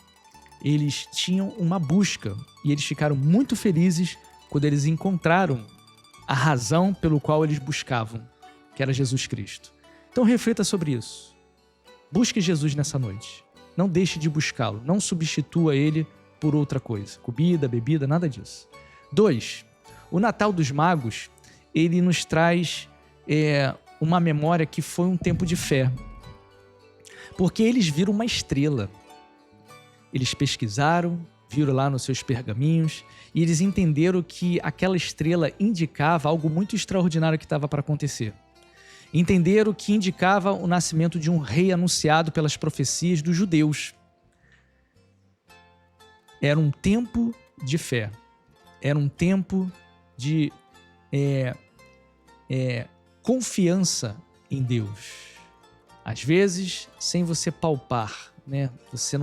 eles tinham uma busca e eles ficaram muito felizes quando eles encontraram a razão pelo qual eles buscavam, que era Jesus Cristo. Então reflita sobre isso. Busque Jesus nessa noite. Não deixe de buscá-lo. Não substitua ele por outra coisa. Comida, bebida, nada disso. 2. O Natal dos Magos, ele nos traz uma memória que foi um tempo de fé. Porque eles viram uma estrela. Eles pesquisaram, viram lá nos seus pergaminhos e eles entenderam que aquela estrela indicava algo muito extraordinário que estava para acontecer. Entenderam que indicava o nascimento de um rei anunciado pelas profecias dos judeus. Era um tempo de fé. Era um tempo de confiança em Deus. Às vezes, sem você palpar, né? Você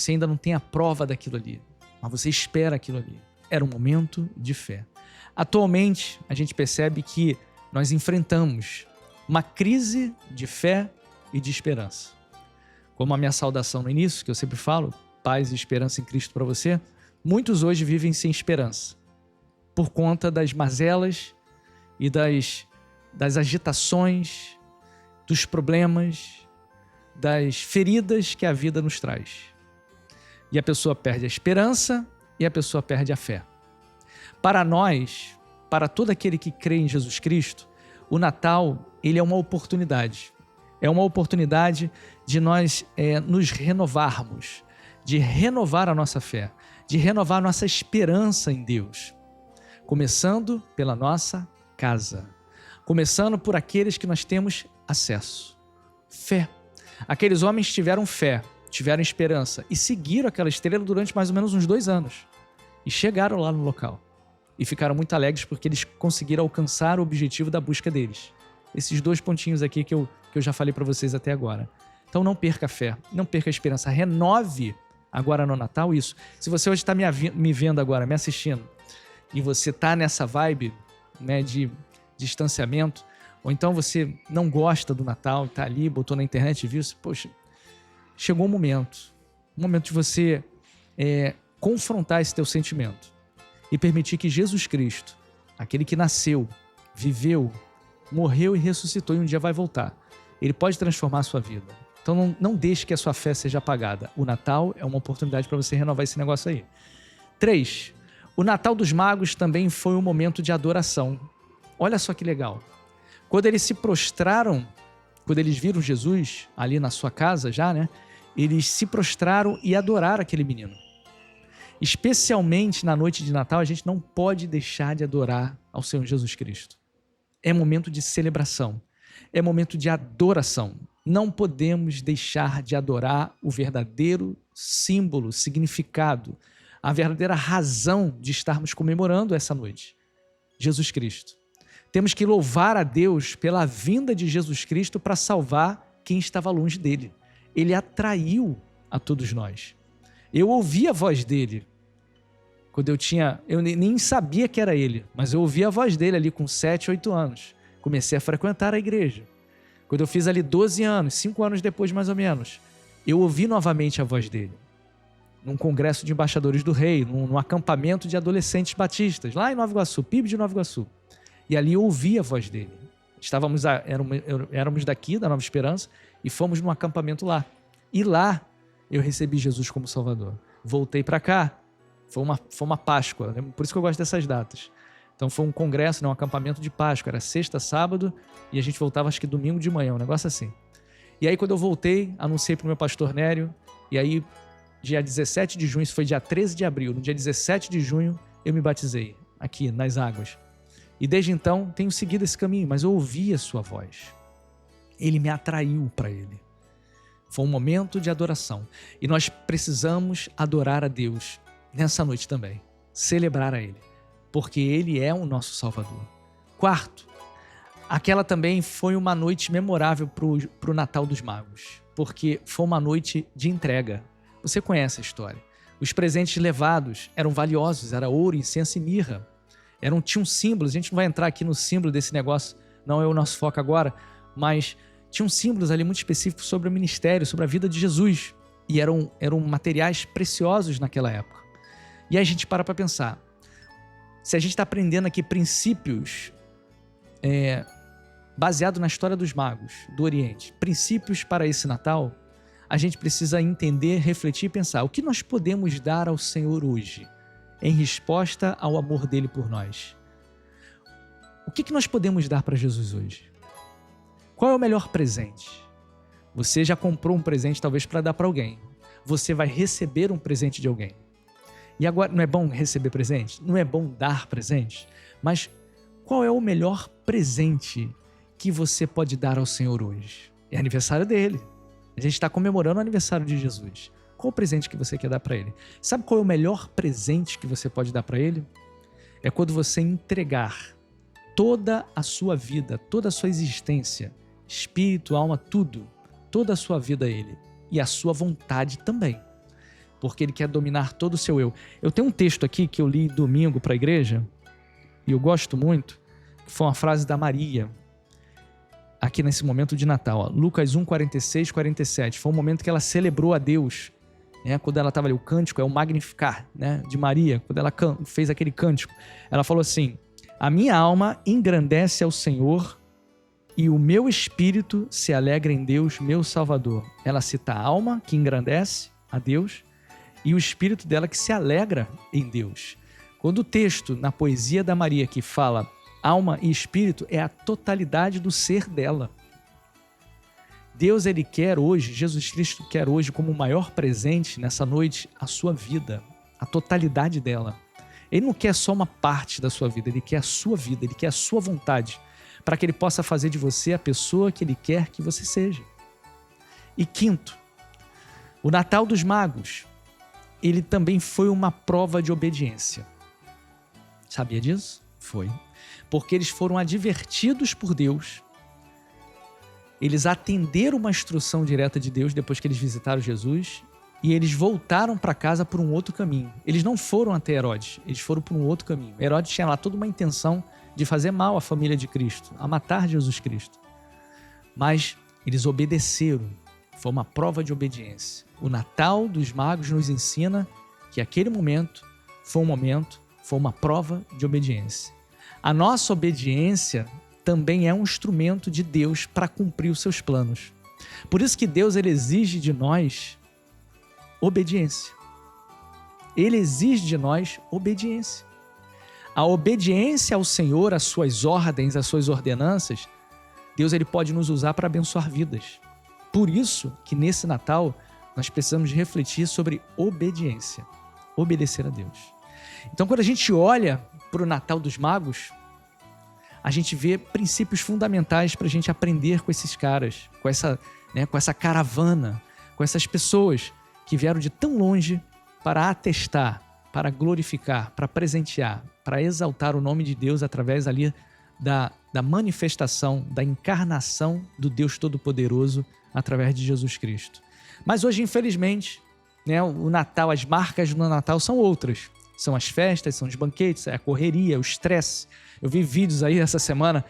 ainda não tem a prova daquilo ali, mas você espera aquilo ali. Era um momento de fé. Atualmente, a gente percebe que nós enfrentamos uma crise de fé e de esperança. Como a minha saudação no início, que eu sempre falo, paz e esperança em Cristo para você, muitos hoje vivem sem esperança, por conta das mazelas e das agitações, dos problemas, das feridas que a vida nos traz. E a pessoa perde a esperança e a pessoa perde a fé. Para nós, para todo aquele que crê em Jesus Cristo, o Natal, ele é uma oportunidade. É uma oportunidade de nós nos renovarmos, de renovar a nossa fé, de renovar a nossa esperança em Deus. Começando pela nossa casa. Começando por aqueles que nós temos acesso. Fé. Aqueles homens tiveram fé, tiveram esperança e seguiram aquela estrela durante mais ou menos uns 2 anos. E chegaram lá no local. E ficaram muito alegres porque eles conseguiram alcançar o objetivo da busca deles. Esses 2 pontinhos aqui que eu já falei para vocês até agora. Então não perca a fé, não perca a esperança. Renove agora no Natal isso. Se você hoje está me vendo agora, me assistindo, e você está nessa vibe, né, de distanciamento, ou então você não gosta do Natal, está ali, botou na internet e viu, poxa, chegou um momento de você confrontar esse teu sentimento e permitir que Jesus Cristo, aquele que nasceu, viveu, morreu e ressuscitou e um dia vai voltar, ele pode transformar a sua vida. Então não deixe que a sua fé seja apagada. O Natal é uma oportunidade para você renovar esse negócio aí. 3. O Natal dos Magos também foi um momento de adoração. Olha só que legal. Quando eles se prostraram, quando eles viram Jesus ali na sua casa já, né? Eles se prostraram e adoraram aquele menino. Especialmente na noite de Natal, a gente não pode deixar de adorar ao Senhor Jesus Cristo. É momento de celebração. É momento de adoração. Não podemos deixar de adorar o verdadeiro símbolo, significado, a verdadeira razão de estarmos comemorando essa noite. Jesus Cristo. Temos que louvar a Deus pela vinda de Jesus Cristo para salvar quem estava longe dele. Ele atraiu a todos nós. Eu ouvi a voz dele quando eu nem sabia que era ele, mas eu ouvi a voz dele ali com 7, 8 anos. Comecei a frequentar a igreja. Quando eu fiz ali 12 anos, 5 anos depois mais ou menos, eu ouvi novamente a voz dele. Num congresso de embaixadores do rei, num acampamento de adolescentes batistas, lá em Nova Iguaçu, PIB de Nova Iguaçu. E ali eu ouvi a voz dele. Éramos daqui, da Nova Esperança, e fomos num acampamento lá. E lá eu recebi Jesus como Salvador. Voltei para cá, foi uma Páscoa, por isso que eu gosto dessas datas. Então foi um congresso, um acampamento de Páscoa, era sexta, sábado, e a gente voltava acho que domingo de manhã, um negócio assim. E aí quando eu voltei, anunciei para o meu pastor Nério, e aí dia 17 de junho, isso foi dia 13 de abril, no dia 17 de junho eu me batizei, aqui nas águas. E desde então tenho seguido esse caminho, mas eu ouvi a sua voz. Ele me atraiu para ele. Foi um momento de adoração. E nós precisamos adorar a Deus nessa noite também, celebrar a Ele, porque Ele é o nosso Salvador. Quarto, aquela também foi uma noite memorável para o Natal dos Magos, porque foi uma noite de entrega. Você conhece a história. Os presentes levados eram valiosos, era ouro, incenso e mirra. Tinham símbolos, a gente não vai entrar aqui no símbolo desse negócio, não é o nosso foco agora, mas tinham símbolos ali muito específicos sobre o ministério, sobre a vida de Jesus. E eram materiais preciosos naquela época. E aí a gente para pensar, se a gente está aprendendo aqui princípios baseado na história dos magos do Oriente, princípios para esse Natal, a gente precisa entender, refletir e pensar, o que nós podemos dar ao Senhor hoje, em resposta ao amor dele por nós? O que nós podemos dar para Jesus hoje? Qual é o melhor presente? Você já comprou um presente talvez para dar para alguém. Você vai receber um presente de alguém. E agora, não é bom receber presente? Não é bom dar presente? Mas qual é o melhor presente que você pode dar ao Senhor hoje? É aniversário dele. A gente está comemorando o aniversário de Jesus. Qual o presente que você quer dar para ele? Sabe qual é o melhor presente que você pode dar para ele? É quando você entregar toda a sua vida, toda a sua existência, espírito, alma, tudo, toda a sua vida a ele. E a sua vontade também. Porque ele quer dominar todo o seu eu. Eu tenho um texto aqui que eu li domingo para a igreja, e eu gosto muito, que foi uma frase da Maria, aqui nesse momento de Natal. Ó. Lucas 1, 46, 47. Foi um momento que ela celebrou a Deus. Quando ela estava ali, o cântico é o Magnificar, de Maria, quando ela fez aquele cântico. Ela falou assim, a minha alma engrandece ao Senhor e o meu espírito se alegra em Deus, meu Salvador. Ela cita a alma que engrandece a Deus e o espírito dela que se alegra em Deus. Quando o texto, na poesia da Maria, que fala alma e espírito, é a totalidade do ser dela. Deus, ele quer hoje, Jesus Cristo quer hoje como o maior presente nessa noite a sua vida, a totalidade dela. Ele não quer só uma parte da sua vida, ele quer a sua vida, ele quer a sua vontade, para que ele possa fazer de você a pessoa que ele quer que você seja. E quinto, o Natal dos Magos, ele também foi uma prova de obediência. Sabia disso? Foi. Porque eles foram advertidos por Deus, eles atenderam uma instrução direta de Deus depois que eles visitaram Jesus e eles voltaram para casa por um outro caminho. Eles não foram até Herodes, eles foram por um outro caminho. Herodes tinha lá toda uma intenção de fazer mal à família de Cristo, a matar Jesus Cristo. Mas eles obedeceram, foi uma prova de obediência. O Natal dos Magos nos ensina que aquele momento foi uma prova de obediência. A nossa obediência também é um instrumento de Deus para cumprir os seus planos. Por isso que Deus, ele exige de nós obediência. Ele exige de nós obediência. A obediência ao Senhor, às suas ordens, às suas ordenanças, Deus, ele pode nos usar para abençoar vidas. Por isso que nesse Natal nós precisamos refletir sobre obediência, obedecer a Deus. Então, quando a gente olha para o Natal dos Magos, a gente vê princípios fundamentais para a gente aprender com esses caras, com essa caravana, com essas pessoas que vieram de tão longe para atestar, para glorificar, para presentear, para exaltar o nome de Deus através ali da manifestação, da encarnação do Deus Todo-Poderoso através de Jesus Cristo. Mas hoje, infelizmente, o Natal, as marcas do Natal são outras. São as festas, são os banquetes, é a correria, o estresse. Eu vi vídeos aí essa semana,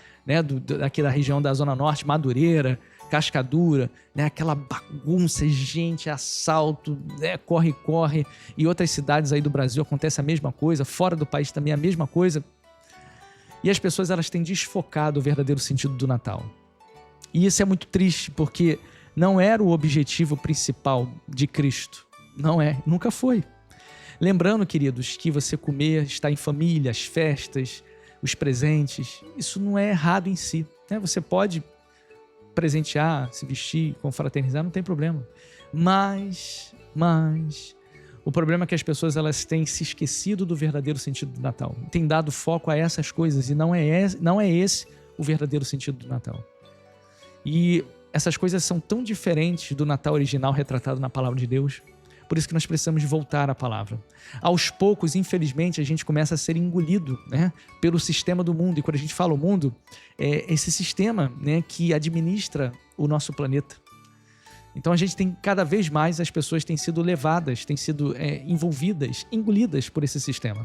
aqui da região da Zona Norte, Madureira, Cascadura, aquela bagunça, gente, assalto, corre. E outras cidades aí do Brasil acontece a mesma coisa, fora do país também a mesma coisa. E as pessoas, elas têm desfocado o verdadeiro sentido do Natal. E isso é muito triste, porque não era o objetivo principal de Cristo. Não é, nunca foi. Lembrando, queridos, que você comer, estar em família, as festas, os presentes, isso não é errado em si, né? Você pode presentear, se vestir, confraternizar, não tem problema. Mas o problema é que as pessoas elas têm se esquecido do verdadeiro sentido do Natal. Têm dado foco a essas coisas e não é esse o verdadeiro sentido do Natal. E essas coisas são tão diferentes do Natal original retratado na Palavra de Deus. Por isso que nós precisamos voltar à palavra. Aos poucos, infelizmente, a gente começa a ser engolido, né, pelo sistema do mundo. E quando a gente fala o mundo, é esse sistema, né, que administra o nosso planeta. Então a gente tem cada vez mais, as pessoas têm sido levadas, têm sido envolvidas, engolidas por esse sistema,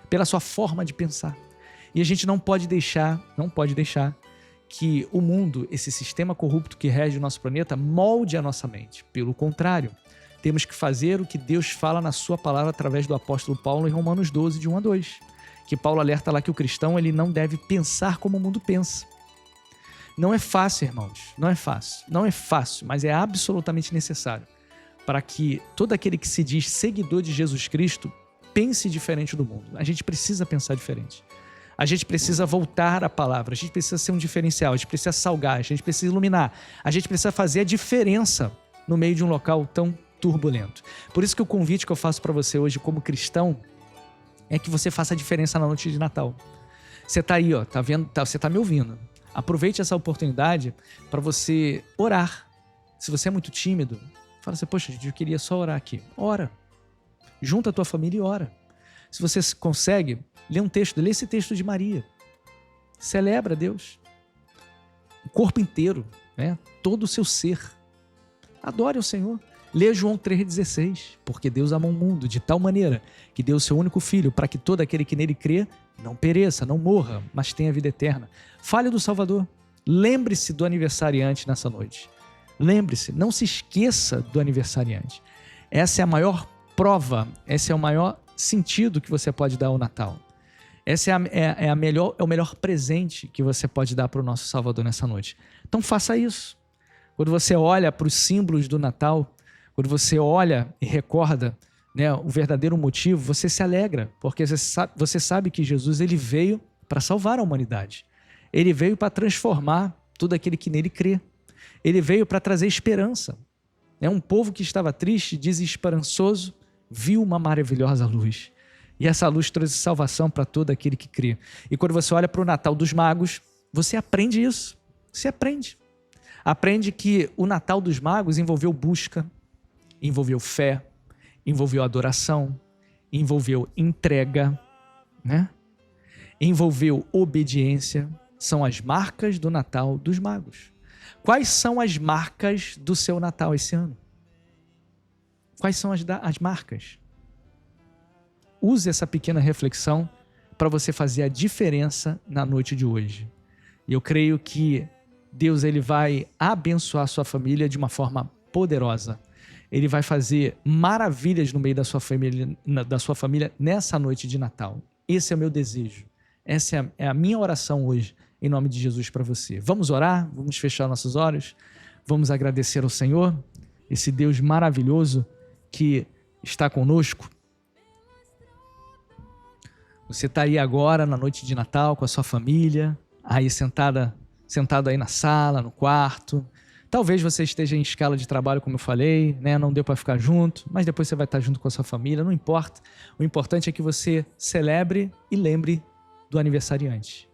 pela sua forma de pensar. E a gente não pode deixar que o mundo, esse sistema corrupto que rege o nosso planeta, molde a nossa mente. Pelo contrário, temos que fazer o que Deus fala na sua palavra através do apóstolo Paulo em Romanos 12, de 1 a 2. Que Paulo alerta lá que o cristão ele não deve pensar como o mundo pensa. Não é fácil, irmãos, não é fácil, mas é absolutamente necessário para que todo aquele que se diz seguidor de Jesus Cristo pense diferente do mundo. A gente precisa pensar diferente. A gente precisa voltar à palavra, a gente precisa ser um diferencial, a gente precisa salgar, a gente precisa iluminar, a gente precisa fazer a diferença no meio de um local tão turbulento. Por isso que o convite que eu faço para você hoje como cristão é que você faça a diferença na noite de Natal. Você está aí, ó, tá vendo, você está me ouvindo. Aproveite essa oportunidade para você orar. Se você é muito tímido, fala assim, poxa, eu queria só orar aqui. Ora. Junta a tua família e ora. Se você consegue, lê um texto, lê esse texto de Maria. Celebra a Deus. O corpo inteiro, né? Todo o seu ser. Adore ao Senhor. Lê João 3,16. Porque Deus amou o mundo de tal maneira que deu o seu único filho para que todo aquele que nele crê não pereça, não morra, mas tenha vida eterna. Fale do Salvador. Lembre-se do aniversariante nessa noite. Lembre-se, não se esqueça do aniversariante. Essa é a maior prova, esse é o maior sentido que você pode dar ao Natal. Esse é o melhor presente que você pode dar para o nosso Salvador nessa noite. Então faça isso. Quando você olha para os símbolos do Natal, quando você olha e recorda, né, o verdadeiro motivo, você se alegra, porque você sabe que Jesus ele veio para salvar a humanidade. Ele veio para transformar todo aquele que nele crê. Ele veio para trazer esperança. Um povo que estava triste, desesperançoso, viu uma maravilhosa luz. E essa luz trouxe salvação para todo aquele que crê. E quando você olha para o Natal dos Magos, você aprende isso. Você aprende. Aprende que o Natal dos Magos envolveu busca, envolveu fé, envolveu adoração, envolveu entrega, né? Envolveu obediência. São as marcas do Natal dos Magos. Quais são as marcas do seu Natal esse ano? Quais são as marcas? Use essa pequena reflexão para você fazer a diferença na noite de hoje. E eu creio que Deus ele vai abençoar a sua família de uma forma poderosa. Ele vai fazer maravilhas no meio da sua família nessa noite de Natal. Esse é o meu desejo. Essa é a minha oração hoje, em nome de Jesus para você. Vamos orar? Vamos fechar nossos olhos? Vamos agradecer ao Senhor, esse Deus maravilhoso que está conosco. Você está aí agora na noite de Natal com a sua família, aí sentado aí na sala, no quarto. Talvez você esteja em escala de trabalho, como eu falei, né? Não deu para ficar junto, mas depois você vai estar junto com a sua família, não importa. O importante é que você celebre e lembre do aniversariante.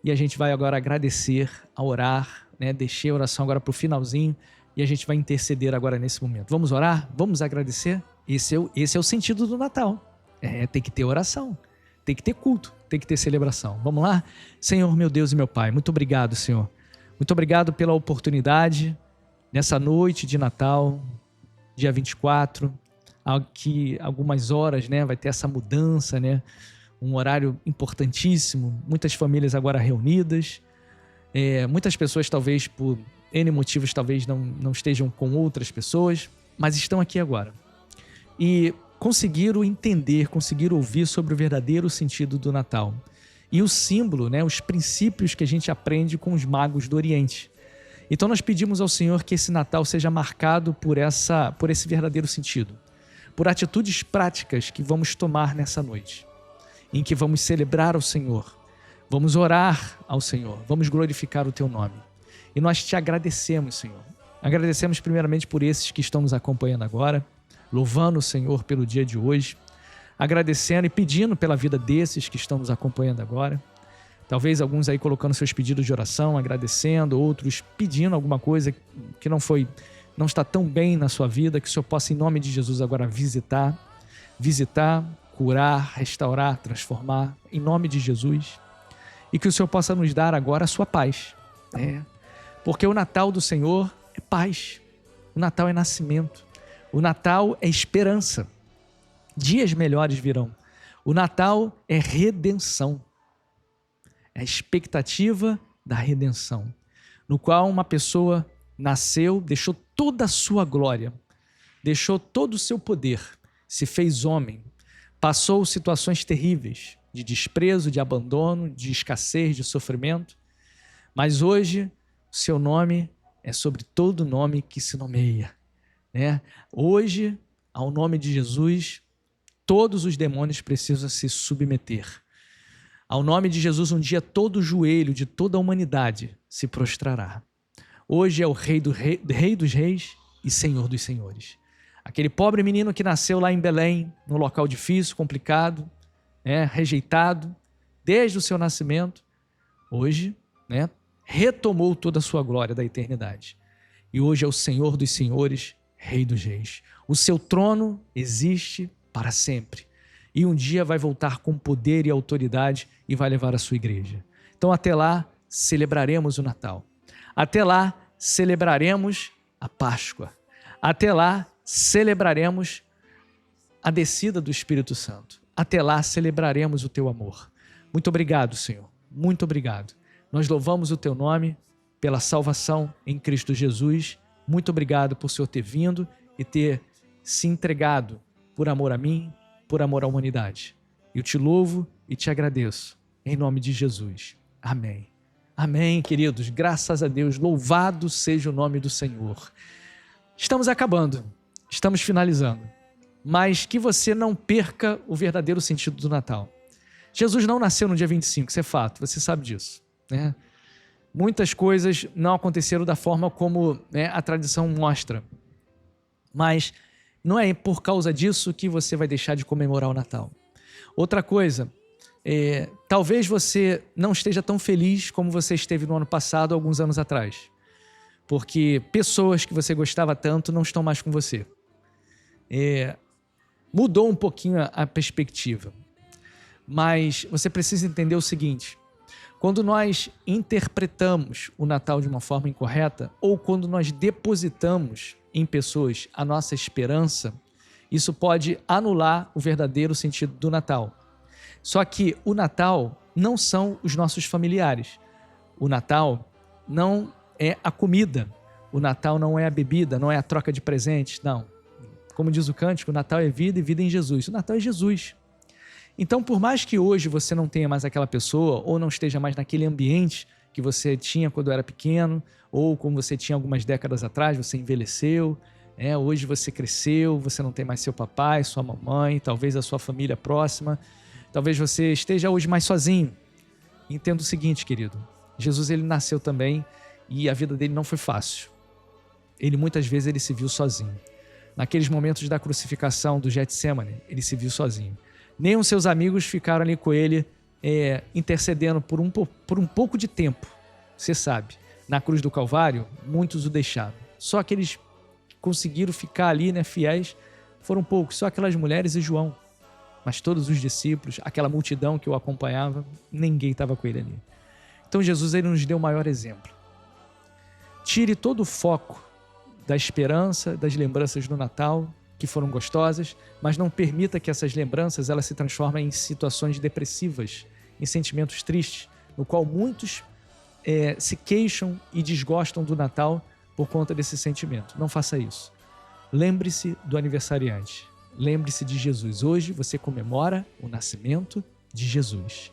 E a gente vai agora agradecer, a orar, né? Deixei a oração agora para o finalzinho e a gente vai interceder agora nesse momento. Vamos orar? Vamos agradecer? Esse é o sentido do Natal. Tem que ter oração, tem que ter culto, tem que ter celebração. Vamos lá? Senhor, meu Deus e meu Pai, muito obrigado, Senhor. Muito obrigado pela oportunidade nessa noite de Natal, dia 24, que algumas horas, né, vai ter essa mudança, né? Um horário importantíssimo, muitas famílias agora reunidas, muitas pessoas talvez por N motivos talvez não estejam com outras pessoas, mas estão aqui agora. E conseguiram entender, conseguiram ouvir sobre o verdadeiro sentido do Natal. E o símbolo, né, os princípios que a gente aprende com os magos do Oriente. Então nós pedimos ao Senhor que esse Natal seja marcado por esse verdadeiro sentido, por atitudes práticas que vamos tomar nessa noite, em que vamos celebrar ao Senhor, vamos orar ao Senhor, vamos glorificar o Teu nome. E nós te agradecemos, Senhor. Agradecemos primeiramente por esses que estão nos acompanhando agora, louvando o Senhor pelo dia de hoje, agradecendo e pedindo pela vida desses que estão nos acompanhando agora. Talvez alguns aí colocando seus pedidos de oração, agradecendo, outros pedindo alguma coisa que não está tão bem na sua vida, que o Senhor possa, em nome de Jesus, agora visitar, curar, restaurar, transformar, em nome de Jesus. E que o Senhor possa nos dar agora a sua paz. Porque o Natal do Senhor é paz, o Natal é nascimento, o Natal é esperança. Dias melhores virão. O Natal é redenção. É a expectativa da redenção, no qual uma pessoa nasceu, deixou toda a sua glória, deixou todo o seu poder, se fez homem, passou situações terríveis, de desprezo, de abandono, de escassez, de sofrimento, mas hoje o seu nome é sobre todo nome que se nomeia, né? Hoje, ao nome de Jesus, todos os demônios precisam se submeter. Ao nome de Jesus, um dia todo o joelho de toda a humanidade se prostrará. Hoje é o Rei dos Reis e Senhor dos Senhores. Aquele pobre menino que nasceu lá em Belém, num local difícil, complicado, rejeitado, desde o seu nascimento, hoje retomou toda a sua glória da eternidade. E hoje é o Senhor dos Senhores, Rei dos Reis. O seu trono existe para sempre. E um dia vai voltar com poder e autoridade e vai levar a sua igreja. Então até lá celebraremos o Natal. Até lá celebraremos a Páscoa. Até lá celebraremos a descida do Espírito Santo. Até lá celebraremos o teu amor. Muito obrigado, Senhor. Muito obrigado. Nós louvamos o teu nome pela salvação em Cristo Jesus. Muito obrigado por o Senhor ter vindo e ter se entregado por amor a mim, por amor à humanidade. Eu te louvo e te agradeço, em nome de Jesus. Amém. Amém, queridos. Graças a Deus. Louvado seja o nome do Senhor. Estamos acabando. Estamos finalizando. Mas que você não perca o verdadeiro sentido do Natal. Jesus não nasceu no dia 25, isso é fato. Você sabe disso, né? Muitas coisas não aconteceram da forma como a tradição mostra. Mas não é por causa disso que você vai deixar de comemorar o Natal. Outra coisa, talvez você não esteja tão feliz como você esteve no ano passado, alguns anos atrás. Porque pessoas que você gostava tanto não estão mais com você. Mudou um pouquinho a perspectiva. Mas você precisa entender o seguinte: quando nós interpretamos o Natal de uma forma incorreta, ou quando nós depositamos em pessoas a nossa esperança, isso pode anular o verdadeiro sentido do Natal. Só que o Natal não são os nossos familiares. O Natal não é a comida. O Natal não é a bebida, não é a troca de presentes, não. Como diz o cântico, o Natal é vida e vida em Jesus. O Natal é Jesus. Então, por mais que hoje você não tenha mais aquela pessoa, ou não esteja mais naquele ambiente que você tinha quando era pequeno, ou como você tinha algumas décadas atrás, você envelheceu, hoje você cresceu, você não tem mais seu papai, sua mamãe, talvez a sua família próxima, talvez você esteja hoje mais sozinho. Entenda o seguinte, querido, Jesus ele nasceu também e a vida dele não foi fácil. Muitas vezes ele se viu sozinho. Naqueles momentos da crucificação do Getsêmani, ele se viu sozinho. Nem os seus amigos ficaram ali com ele intercedendo por um pouco de tempo. Você sabe, na cruz do Calvário, muitos o deixaram. Só aqueles que conseguiram ficar ali, fiéis, foram poucos. Só aquelas mulheres e João. Mas todos os discípulos, aquela multidão que o acompanhava, ninguém estava com ele ali. Então Jesus ele nos deu o maior exemplo. Tire todo o foco da esperança, das lembranças do Natal, que foram gostosas, mas não permita que essas lembranças elas se transformem em situações depressivas, em sentimentos tristes, no qual muitos se queixam e desgostam do Natal por conta desse sentimento. Não faça isso. Lembre-se do aniversariante. Lembre-se de Jesus. Hoje você comemora o nascimento de Jesus.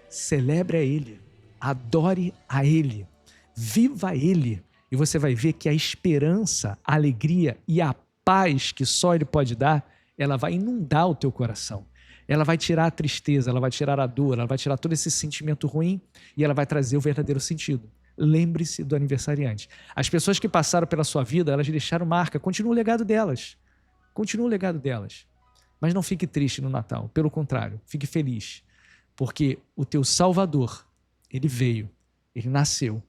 Celebre a Ele. Adore a Ele. Viva Ele. E você vai ver que a esperança, a alegria e a paz que só Ele pode dar, ela vai inundar o teu coração. Ela vai tirar a tristeza, ela vai tirar a dor, ela vai tirar todo esse sentimento ruim e ela vai trazer o verdadeiro sentido. Lembre-se do aniversariante. As pessoas que passaram pela sua vida, elas deixaram marca. Continua o legado delas. Continua o legado delas. Mas não fique triste no Natal. Pelo contrário, fique feliz. Porque o teu Salvador, ele veio, ele nasceu.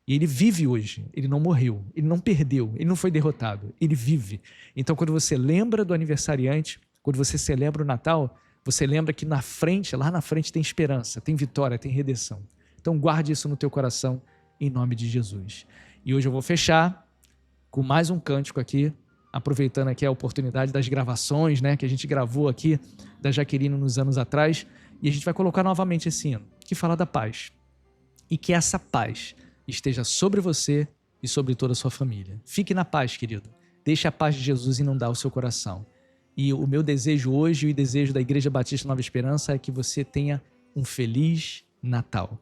E ele vive hoje. Ele não morreu, ele não perdeu, ele não foi derrotado. Ele vive. Então, quando você lembra do aniversariante, quando você celebra o Natal, você lembra que na frente, lá na frente tem esperança, tem vitória, tem redenção. Então guarde isso no teu coração, em nome de Jesus. E hoje eu vou fechar com mais um cântico aqui, aproveitando aqui a oportunidade das gravações, né, que a gente gravou aqui da Jaqueline nos anos atrás, e a gente vai colocar novamente esse hino, que fala da paz. E que essa paz esteja sobre você e sobre toda a sua família. Fique na paz, querido. Deixe a paz de Jesus inundar o seu coração. E o meu desejo hoje e o desejo da Igreja Batista Nova Esperança é que você tenha um feliz Natal.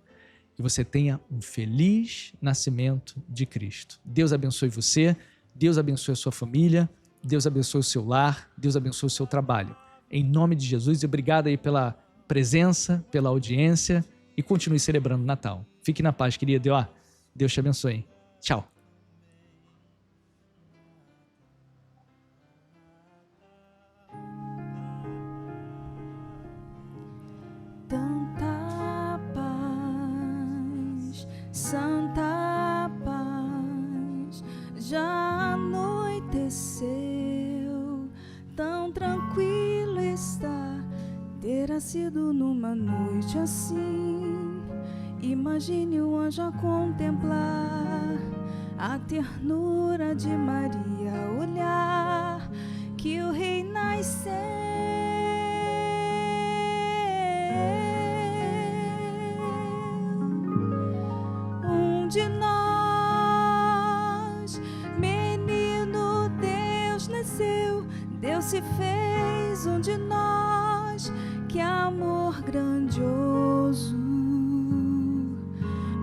Que você tenha um feliz nascimento de Cristo. Deus abençoe você, Deus abençoe a sua família, Deus abençoe o seu lar, Deus abençoe o seu trabalho. Em nome de Jesus, e obrigado aí pela presença, pela audiência e continue celebrando o Natal. Fique na paz, querido. E, Deus te abençoe. Tchau. Tanta paz, santa paz, já anoiteceu, tão tranquilo está, terá sido numa noite assim. Imagine o anjo a contemplar a ternura de Maria, olhar que o rei nasceu. De nós, menino Deus nasceu, Deus se fez um de nós, que amor grandioso,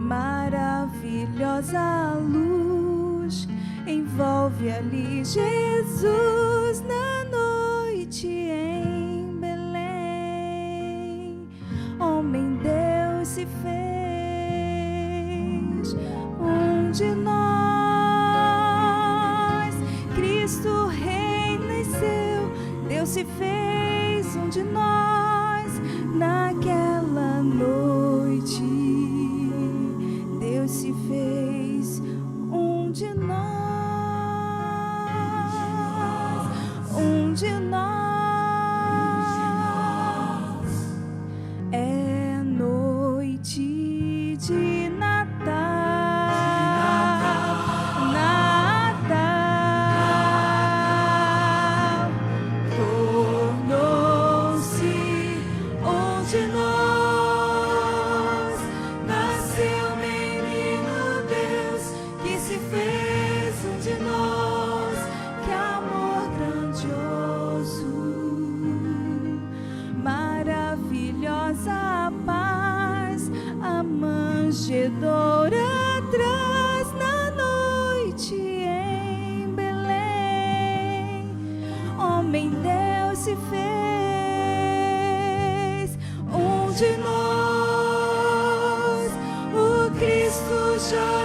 maravilhosa luz, envolve ali Jesus na noite em Belém, homem Deus se fez de nós, Cristo Rei nasceu, Deus se fez um de nós, naquela noite, Deus se fez um de nós, um de nós, é noite de Natal. Manjedoura traz na noite em Belém, homem Deus se fez um de nós, o Cristo já